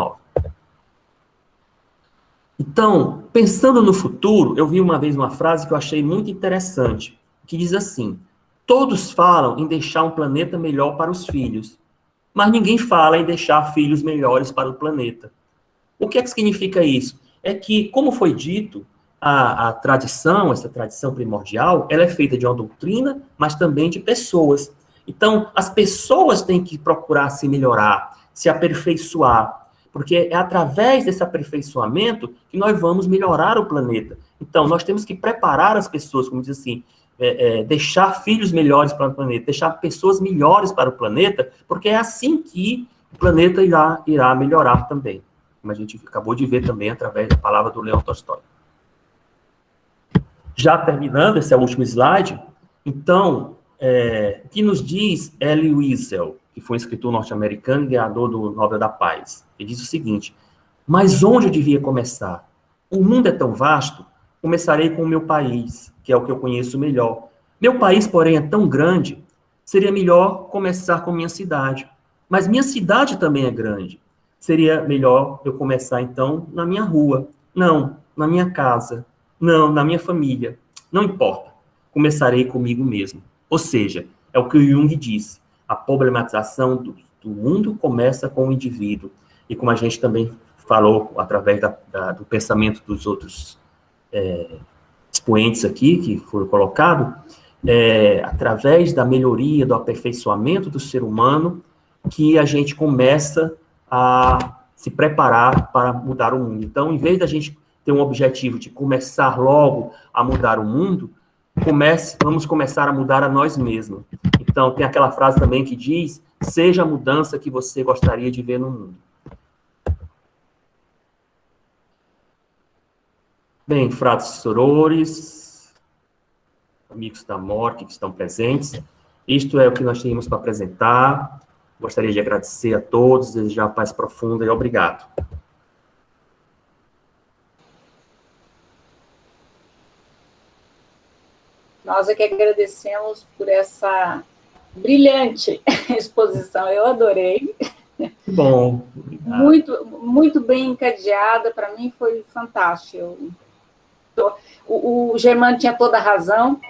Então, pensando no futuro, eu vi uma vez uma frase que eu achei muito interessante, que diz assim: todos falam em deixar um planeta melhor para os filhos, mas ninguém fala em deixar filhos melhores para o planeta. O que é que significa isso? É que, como foi dito, a tradição, essa tradição primordial, ela é feita de uma doutrina, mas também de pessoas. Então, as pessoas têm que procurar se melhorar, se aperfeiçoar, porque é através desse aperfeiçoamento que nós vamos melhorar o planeta. Então, nós temos que preparar as pessoas, como diz assim, deixar filhos melhores para o planeta, deixar pessoas melhores para o planeta, porque é assim que o planeta irá melhorar também, como a gente acabou de ver também através da palavra do Leão Tolstói. Já terminando, esse é o último slide, então, o que nos diz Elie Wiesel, que foi um escritor norte-americano e ganhador do Nobel da Paz? Ele diz o seguinte: mas onde eu devia começar? O mundo é tão vasto, começarei com o meu país, que é o que eu conheço melhor. Meu país, porém, é tão grande, seria melhor começar com minha cidade. Mas minha cidade também é grande. Seria melhor eu começar, então, na minha rua. Não, na minha casa. Não, na minha família. Não importa. Começarei comigo mesmo. Ou seja, é o que o Jung disse. A problematização do mundo começa com o indivíduo. E como a gente também falou através do pensamento dos outros expoentes aqui, que foram colocados, através da melhoria, do aperfeiçoamento do ser humano, que a gente começa a se preparar para mudar o mundo. Então, em vez da gente ter um objetivo de começar logo a mudar o mundo, vamos começar a mudar a nós mesmos. Então, tem aquela frase também que diz: seja a mudança que você gostaria de ver no mundo. Bem, fratres e sorores, amigos da morte que estão presentes, isto é o que nós tínhamos para apresentar. Gostaria de agradecer a todos, desejar paz profunda e obrigado. Nós é que agradecemos por essa brilhante exposição, eu adorei. Bom, muito, muito bem encadeada, para mim foi fantástico. O Germano tinha toda a razão,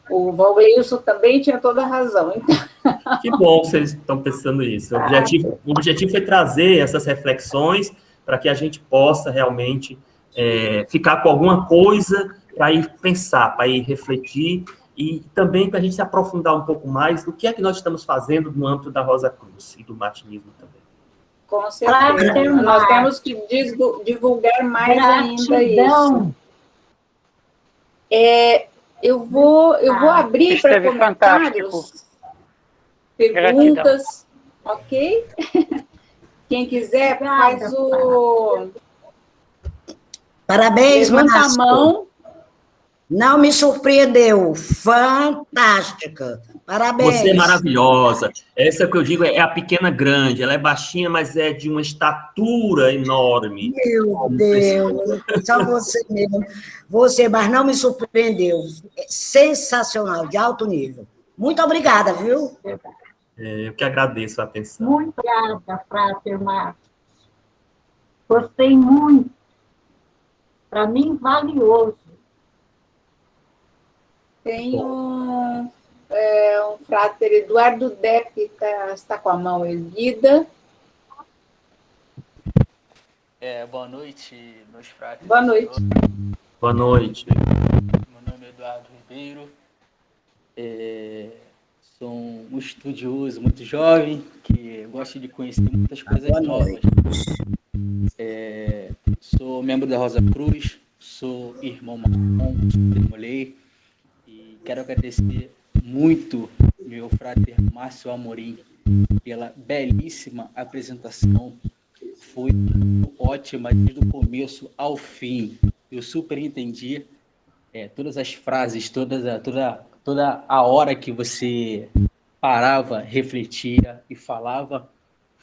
o Valgleilson também tinha toda a razão. Então... Que bom que vocês estão pensando isso. O objetivo foi trazer essas reflexões para que a gente possa realmente ficar com alguma coisa para ir pensar, para ir refletir, e também para a gente se aprofundar um pouco mais do que é que nós estamos fazendo no âmbito da Rosa Cruz e do martinismo também. Com certeza. Nós temos que divulgar mais ainda isso. Eu vou abrir para comentários, perguntas, ok? Quem quiser, faz o... Parabéns, Levanta Márcio. a mão. Não me surpreendeu. Fantástica. Parabéns. Você é maravilhosa. Essa que eu digo é a pequena grande. Ela é baixinha, mas é de uma estatura enorme. Meu Deus, só você mesmo. Você, mas não me surpreendeu. Sensacional, de alto nível. Muito obrigada, viu? Eu que agradeço a atenção. Muito obrigada, Frater Márcio. Gostei muito. Para mim, valioso. Tem um Frater Eduardo Depp que está com a mão erguida. Boa noite, meus fratres. Boa noite. Boa noite. Meu nome é Eduardo Ribeiro. Sou um estudioso muito jovem, que gosta de conhecer muitas coisas novas. Sou membro da Rosa Cruz, sou irmão marrom, sou primo Lei, e quero agradecer muito meu frater Márcio Amorim pela belíssima apresentação. Foi ótima desde o começo ao fim. Eu super entendi todas as frases, toda a hora que você parava, refletia e falava,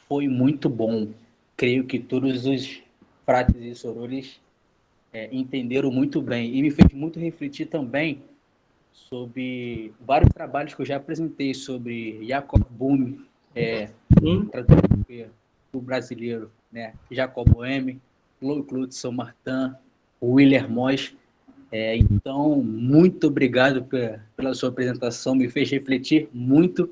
foi muito bom. Creio que todos os fratres e sorores entenderam muito bem. E me fez muito refletir também sobre vários trabalhos que eu já apresentei sobre Jacob Böhme, tradutor do brasileiro, né? Jacob Böhme, Claude Saint-Martin, William Mois. Então, muito obrigado pela sua apresentação, me fez refletir muito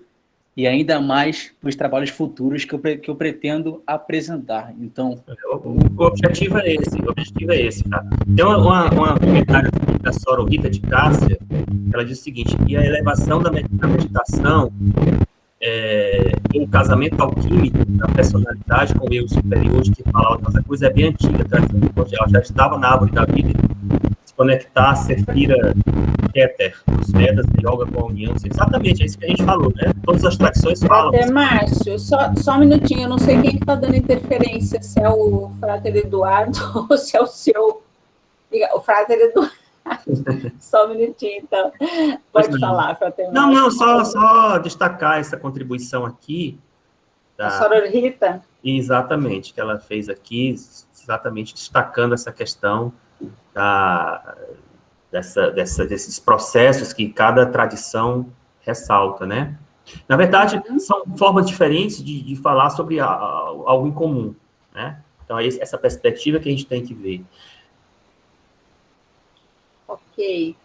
e ainda mais para os trabalhos futuros que eu pretendo apresentar. Então, o objetivo é esse, cara. Tem uma comentário da Sora Rita de Cássia, ela diz o seguinte, que a elevação da meditação, o casamento alquímico da personalidade com o eu superior de que falava nossa coisa é bem antiga, a tradição primordial, já estava na árvore da vida, se conectar, Sefira Keter, os Vedas de yoga com a união, exatamente, é isso que a gente falou, né? Todas as tradições falam. Frater Márcio, só um minutinho, eu não sei quem está dando interferência, se é o Frater Eduardo ou se é o seu. O Frater Eduardo. Só um minutinho, então. Pode falar, Frater Márcio. Não, só destacar essa contribuição aqui. A Soror Rita? Exatamente, que ela fez aqui, exatamente destacando essa questão desses processos que cada tradição ressalta, né? Na verdade, são formas diferentes de falar sobre algo em comum, né? Então, é essa perspectiva que a gente tem que ver. Ok.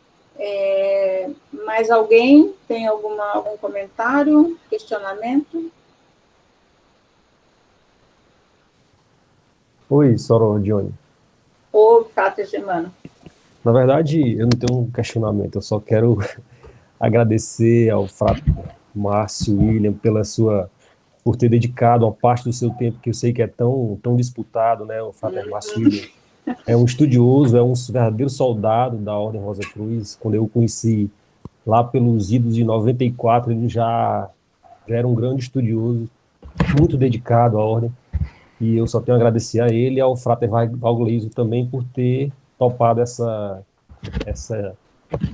Mais alguém tem algum comentário, questionamento? Oi, Soror Dione. Ô, Frater Germano. Na verdade, eu não tenho um questionamento, eu só quero agradecer ao Frater Márcio William por ter dedicado uma parte do seu tempo, que eu sei que é tão disputado, né? O Frater Márcio William é um estudioso, é um verdadeiro soldado da Ordem Rosa Cruz. Quando eu o conheci lá pelos idos de 94, ele já era um grande estudioso, muito dedicado à Ordem. E eu só tenho a agradecer a ele e ao Frater Valgleiso também por ter topado essa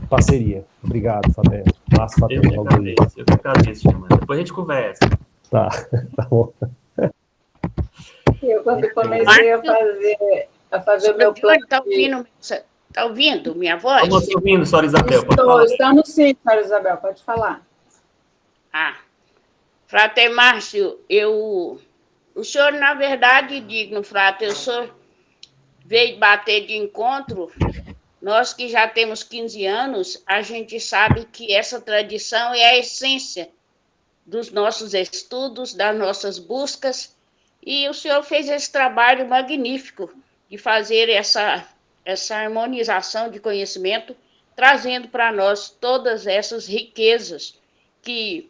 parceria. Obrigado, Frater. Márcio, Frater Valgleiso. Eu que agradeço, Germano. Depois a gente conversa. Tá bom. Eu, quando comecei a fazer o meu plano... Está ouvindo minha voz? Estamos ouvindo, Sra. Isabel. Estamos sim, Sra. Isabel, pode falar. Frater Márcio, o senhor, na verdade, digno, Frater, o senhor veio bater de encontro. Nós que já temos 15 anos, a gente sabe que essa tradição é a essência dos nossos estudos, das nossas buscas, e o senhor fez esse trabalho magnífico de fazer essa harmonização de conhecimento, trazendo para nós todas essas riquezas que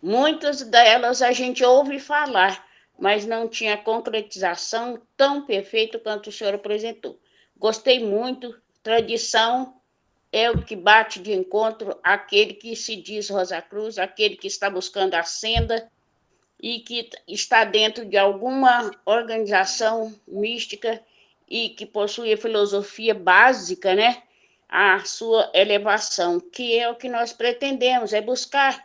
muitas delas a gente ouve falar, mas não tinha concretização tão perfeita quanto o senhor apresentou. Gostei muito. Tradição é o que bate de encontro àquele que se diz Rosa Cruz, aquele que está buscando a senda e que está dentro de alguma organização mística e que possui a filosofia básica, né? A sua elevação, que é o que nós pretendemos, é buscar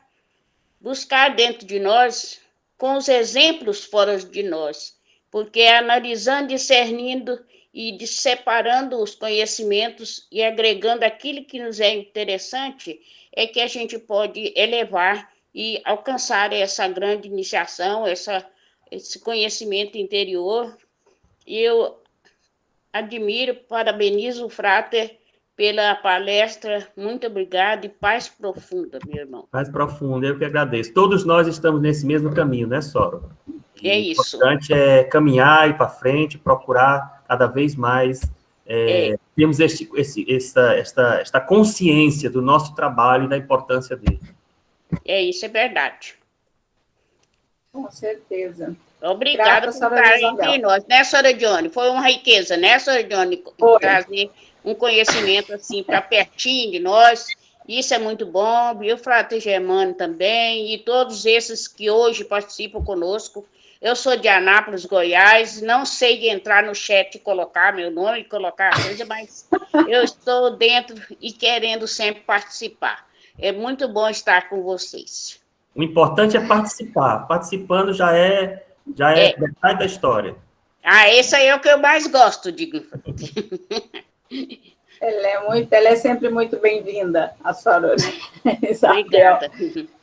dentro de nós, com os exemplos fora de nós, porque é analisando, discernindo e separando os conhecimentos e agregando aquilo que nos é interessante, é que a gente pode elevar e alcançar essa grande iniciação, esse conhecimento interior. E eu admiro, parabenizo o Frater pela palestra. Muito obrigada e paz profunda, meu irmão. Paz profunda, eu que agradeço. Todos nós estamos nesse mesmo caminho, né, Soro? É isso. O importante é caminhar, ir para frente, procurar cada vez mais temos esta consciência do nosso trabalho e da importância dele. É isso, é verdade. Com certeza. Obrigada por estar entre nós, né, Sra. Dione? Foi uma riqueza, né, Sra. Dione, trazer um conhecimento assim para pertinho de nós. Isso é muito bom. E o Frater Germano também, e todos esses que hoje participam conosco. Eu sou de Anápolis, Goiás, não sei de entrar no chat e colocar meu nome, colocar coisa, mas eu estou dentro e querendo sempre participar. É muito bom estar com vocês. O importante é participar. Participando já é metade da história. Esse aí é o que eu mais gosto, digo. Ela é sempre muito bem-vinda, a Soror. Obrigada.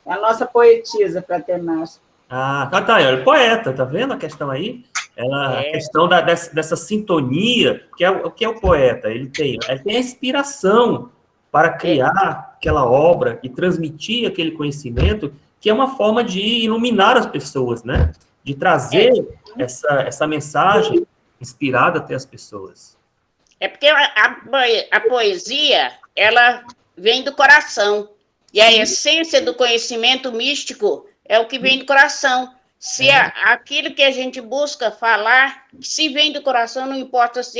É a nossa poetisa, Frater Márcio. Tá, é poeta, tá vendo a questão aí? A questão dessa sintonia, o que é o poeta? Ele tem a inspiração para criar aquela obra e transmitir aquele conhecimento, que é uma forma de iluminar as pessoas, né? De trazer essa mensagem inspirada até as pessoas. É porque a poesia, ela vem do coração. E a essência do conhecimento místico é o que vem do coração. Se aquilo que a gente busca falar, se vem do coração, não importa se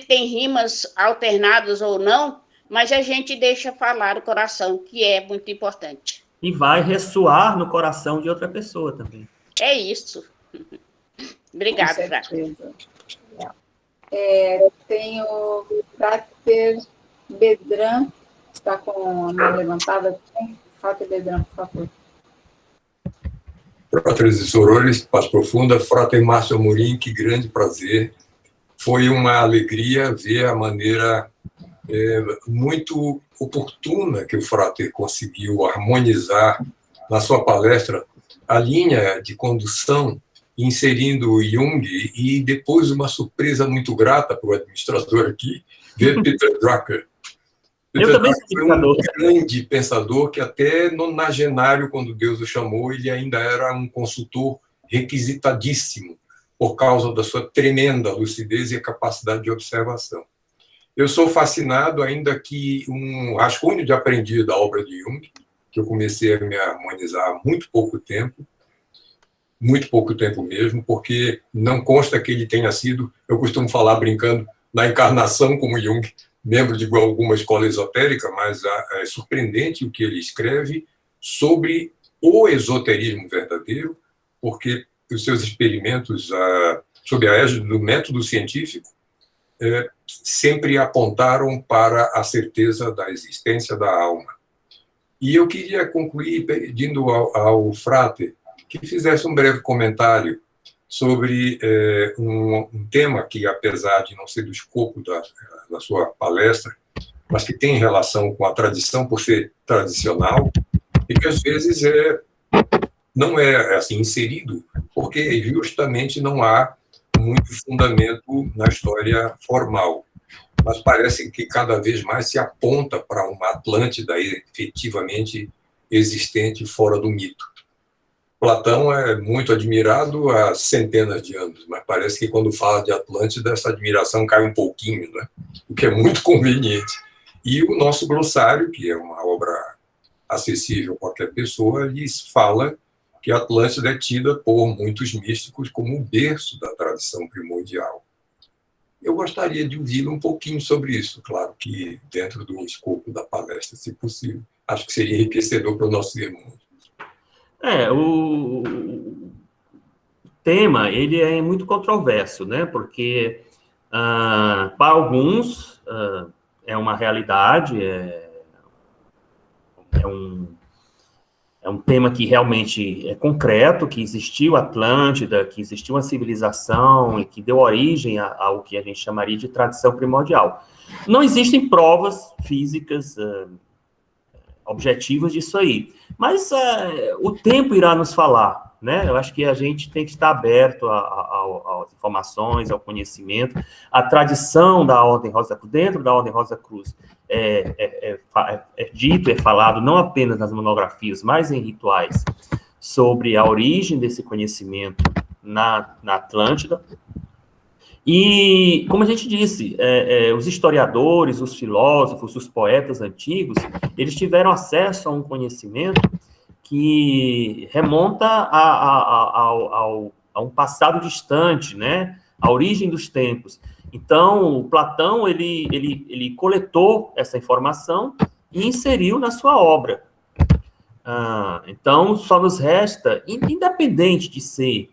tem rimas alternadas ou não, mas a gente deixa falar o coração, que é muito importante. E vai ressoar no coração de outra pessoa também. É isso. Obrigada, Frater. Tem o Frater Bedran, está com a mão levantada. Frater Bedran, por favor. Fratres e sorores, paz profunda. Frater Márcio Amorim, que grande prazer. Foi uma alegria ver a maneira muito oportuna que o Frater conseguiu harmonizar na sua palestra a linha de condução, inserindo Jung, e depois uma surpresa muito grata para o administrador aqui, ver Peter Drucker. Peter Drucker foi um grande pensador que até nonagenário, quando Deus o chamou, ele ainda era um consultor requisitadíssimo por causa da sua tremenda lucidez e capacidade de observação. Eu sou fascinado, ainda que um rascunho de aprendiz da obra de Jung, que eu comecei a me harmonizar há muito pouco tempo mesmo, porque não consta que ele tenha sido, eu costumo falar brincando, na encarnação como Jung, membro de alguma escola esotérica, mas é surpreendente o que ele escreve sobre o esoterismo verdadeiro, porque os seus experimentos sob a égide do método científico sempre apontaram para a certeza da existência da alma. E eu queria concluir pedindo ao Frater que fizesse um breve comentário sobre um tema que, apesar de não ser do escopo da sua palestra, mas que tem relação com a tradição por ser tradicional, e que às vezes não é assim inserido, porque justamente não há muito fundamento na história formal. Mas parece que cada vez mais se aponta para uma Atlântida efetivamente existente fora do mito. Platão é muito admirado há centenas de anos, mas parece que quando fala de Atlântida, essa admiração cai um pouquinho, né? O que é muito conveniente. E o nosso glossário, que é uma obra acessível a qualquer pessoa, lhes fala que a Atlântida é tida por muitos místicos como o berço da tradição primordial. Eu gostaria de ouvi-lo um pouquinho sobre isso, claro que dentro do escopo da palestra, se possível. Acho que seria enriquecedor para os nossos irmãos. tema, ele é muito controverso, né? Porque, para alguns, é uma realidade, é um tema que realmente é concreto, que existiu Atlântida, que existiu uma civilização e que deu origem ao que a gente chamaria de tradição primordial. Não existem provas físicas objetivas disso aí, mas o tempo irá nos falar, né? Eu acho que a gente tem que estar aberto às informações, ao conhecimento. A tradição da Ordem Rosa Cruz, dentro da Ordem Rosa Cruz, é dito, é falado, não apenas nas monografias, mas em rituais, sobre a origem desse conhecimento na Atlântida. E, como a gente disse, os historiadores, os filósofos, os poetas antigos, eles tiveram acesso a um conhecimento que remonta a um passado distante, né? A origem dos tempos. Então, o Platão, ele coletou essa informação e inseriu na sua obra. Então, só nos resta, independente de ser,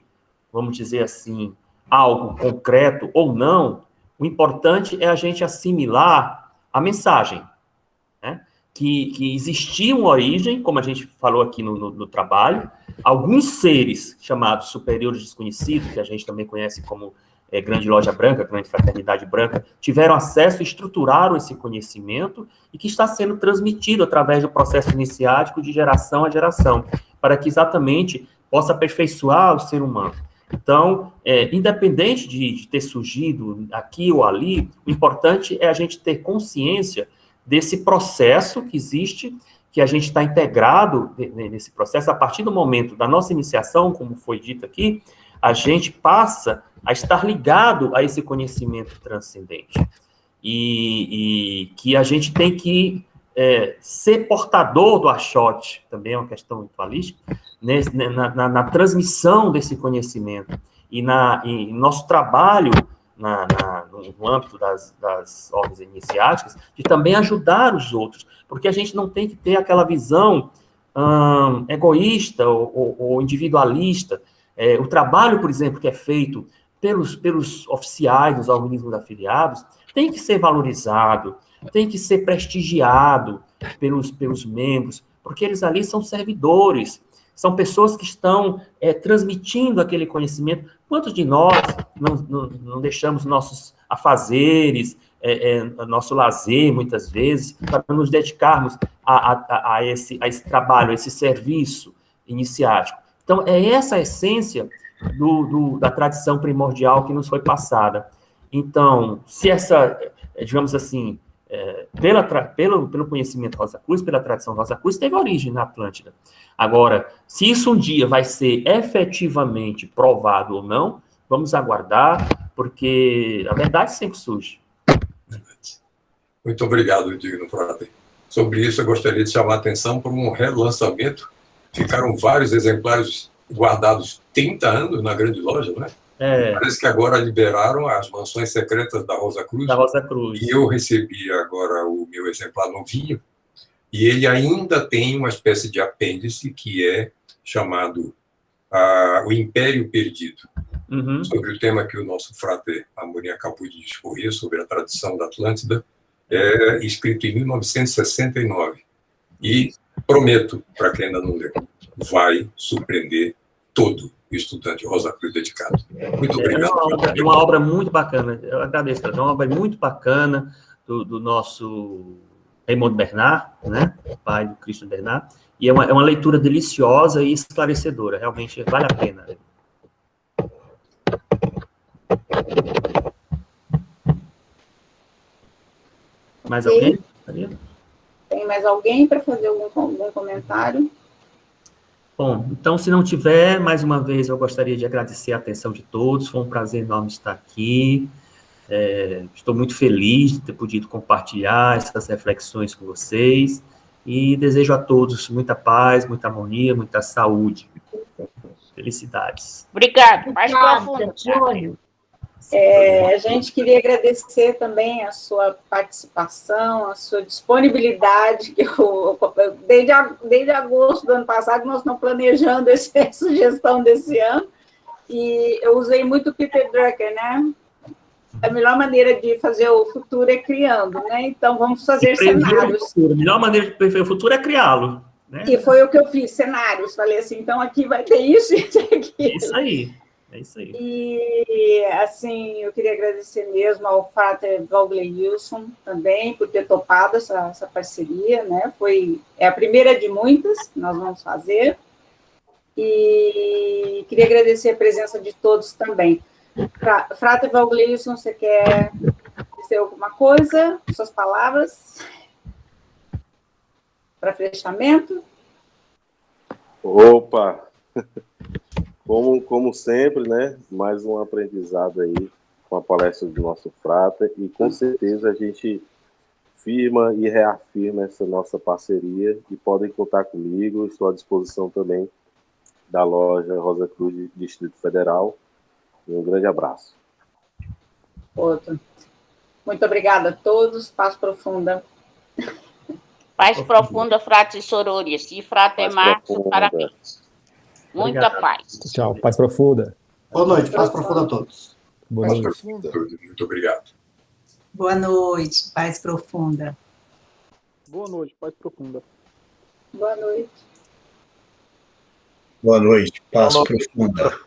vamos dizer assim, algo concreto ou não, o importante é a gente assimilar a mensagem, né? Que existia uma origem, como a gente falou aqui no trabalho, alguns seres chamados superiores desconhecidos, que a gente também conhece como Grande Loja Branca, Grande Fraternidade Branca, tiveram acesso e estruturaram esse conhecimento e que está sendo transmitido através do processo iniciático de geração a geração, para que exatamente possa aperfeiçoar o ser humano. Então, independente de ter surgido aqui ou ali, o importante é a gente ter consciência desse processo que existe, que a gente está integrado nesse processo. A partir do momento da nossa iniciação, como foi dito aqui, a gente passa a estar ligado a esse conhecimento transcendente. E que a gente tem que ser portador do Axote, também é uma questão ritualística, na transmissão desse conhecimento e nosso trabalho no âmbito das ordens iniciáticas, de também ajudar os outros, porque a gente não tem que ter aquela visão egoísta ou individualista. O trabalho, por exemplo, que é feito pelos oficiais dos organismos afiliados, tem que ser valorizado, tem que ser prestigiado pelos membros, porque eles ali são servidores, são pessoas que estão transmitindo aquele conhecimento. Quantos de nós não deixamos nossos afazeres, nosso lazer, muitas vezes, para nos dedicarmos a esse trabalho, a esse serviço iniciático? Então, é essa a essência da tradição primordial que nos foi passada. Então, se essa, digamos assim, pelo conhecimento Rosa Cruz, pela tradição Rosa Cruz, teve origem na Atlântida. Agora, se isso um dia vai ser efetivamente provado ou não, vamos aguardar, porque a verdade sempre surge. Muito obrigado, Digno Frater. Sobre isso, eu gostaria de chamar a atenção para um relançamento. Ficaram vários exemplares guardados 30 anos na Grande Loja, não é? Parece que agora liberaram as mansões secretas da Rosa Cruz. Da Rosa Cruz. E eu recebi agora o meu exemplar novinho, e ele ainda tem uma espécie de apêndice que é chamado O Império Perdido, sobre o tema que o nosso frater Amorim acabou de discorrer, sobre a tradição da Atlântida, escrito em 1969. E prometo, para quem ainda não leu, vai surpreender todo estudante Rosa Cruz dedicado. Muito obrigado. É uma obra muito bacana. Eu agradeço. É uma obra muito bacana do nosso Raimundo Bernard, né? Pai do Cristo Bernard. E é uma leitura deliciosa e esclarecedora. Realmente vale a pena. Mais alguém? Tem mais alguém para fazer algum comentário? Bom, então, se não tiver, mais uma vez, eu gostaria de agradecer a atenção de todos. Foi um prazer enorme estar aqui. Estou muito feliz de ter podido compartilhar essas reflexões com vocês. E desejo a todos muita paz, muita harmonia, muita saúde. Felicidades. Obrigado. Mais profundo. A gente queria agradecer também a sua participação, a sua disponibilidade, que desde agosto do ano passado nós estamos planejando essa sugestão desse ano, E eu usei muito Peter Drucker, né? A melhor maneira de fazer o futuro é criando, né? Então, vamos fazer cenários. A melhor maneira de prever o futuro é criá-lo. Né? E foi o que eu fiz, cenários. Falei assim, então aqui vai ter isso e aquilo. É isso aí. É isso aí. E, assim, eu queria agradecer mesmo ao Frater Valgleilson também por ter topado essa parceria, né? É a primeira de muitas que nós vamos fazer. E queria agradecer a presença de todos também. Frater Valgleilson, você quer dizer alguma coisa? Suas palavras para fechamento? Opa! Como sempre, né? Mais um aprendizado aí com a palestra do nosso Frater, e com certeza a gente firma e reafirma essa nossa parceria, e podem contar comigo, estou à disposição também da loja Rosa Cruz Distrito Federal. Um grande abraço. Outro. Muito obrigada a todos. Paz profunda. Paz profunda, Frater Sorores. E Frater Márcio, parabéns. Muita Obrigado. paz. Tchau, paz profunda. Boa noite, paz profunda a todos. Boa Paz noite. profunda. Muito obrigado. Boa noite, paz profunda. Boa noite, paz profunda. Boa noite. Boa noite, paz profunda.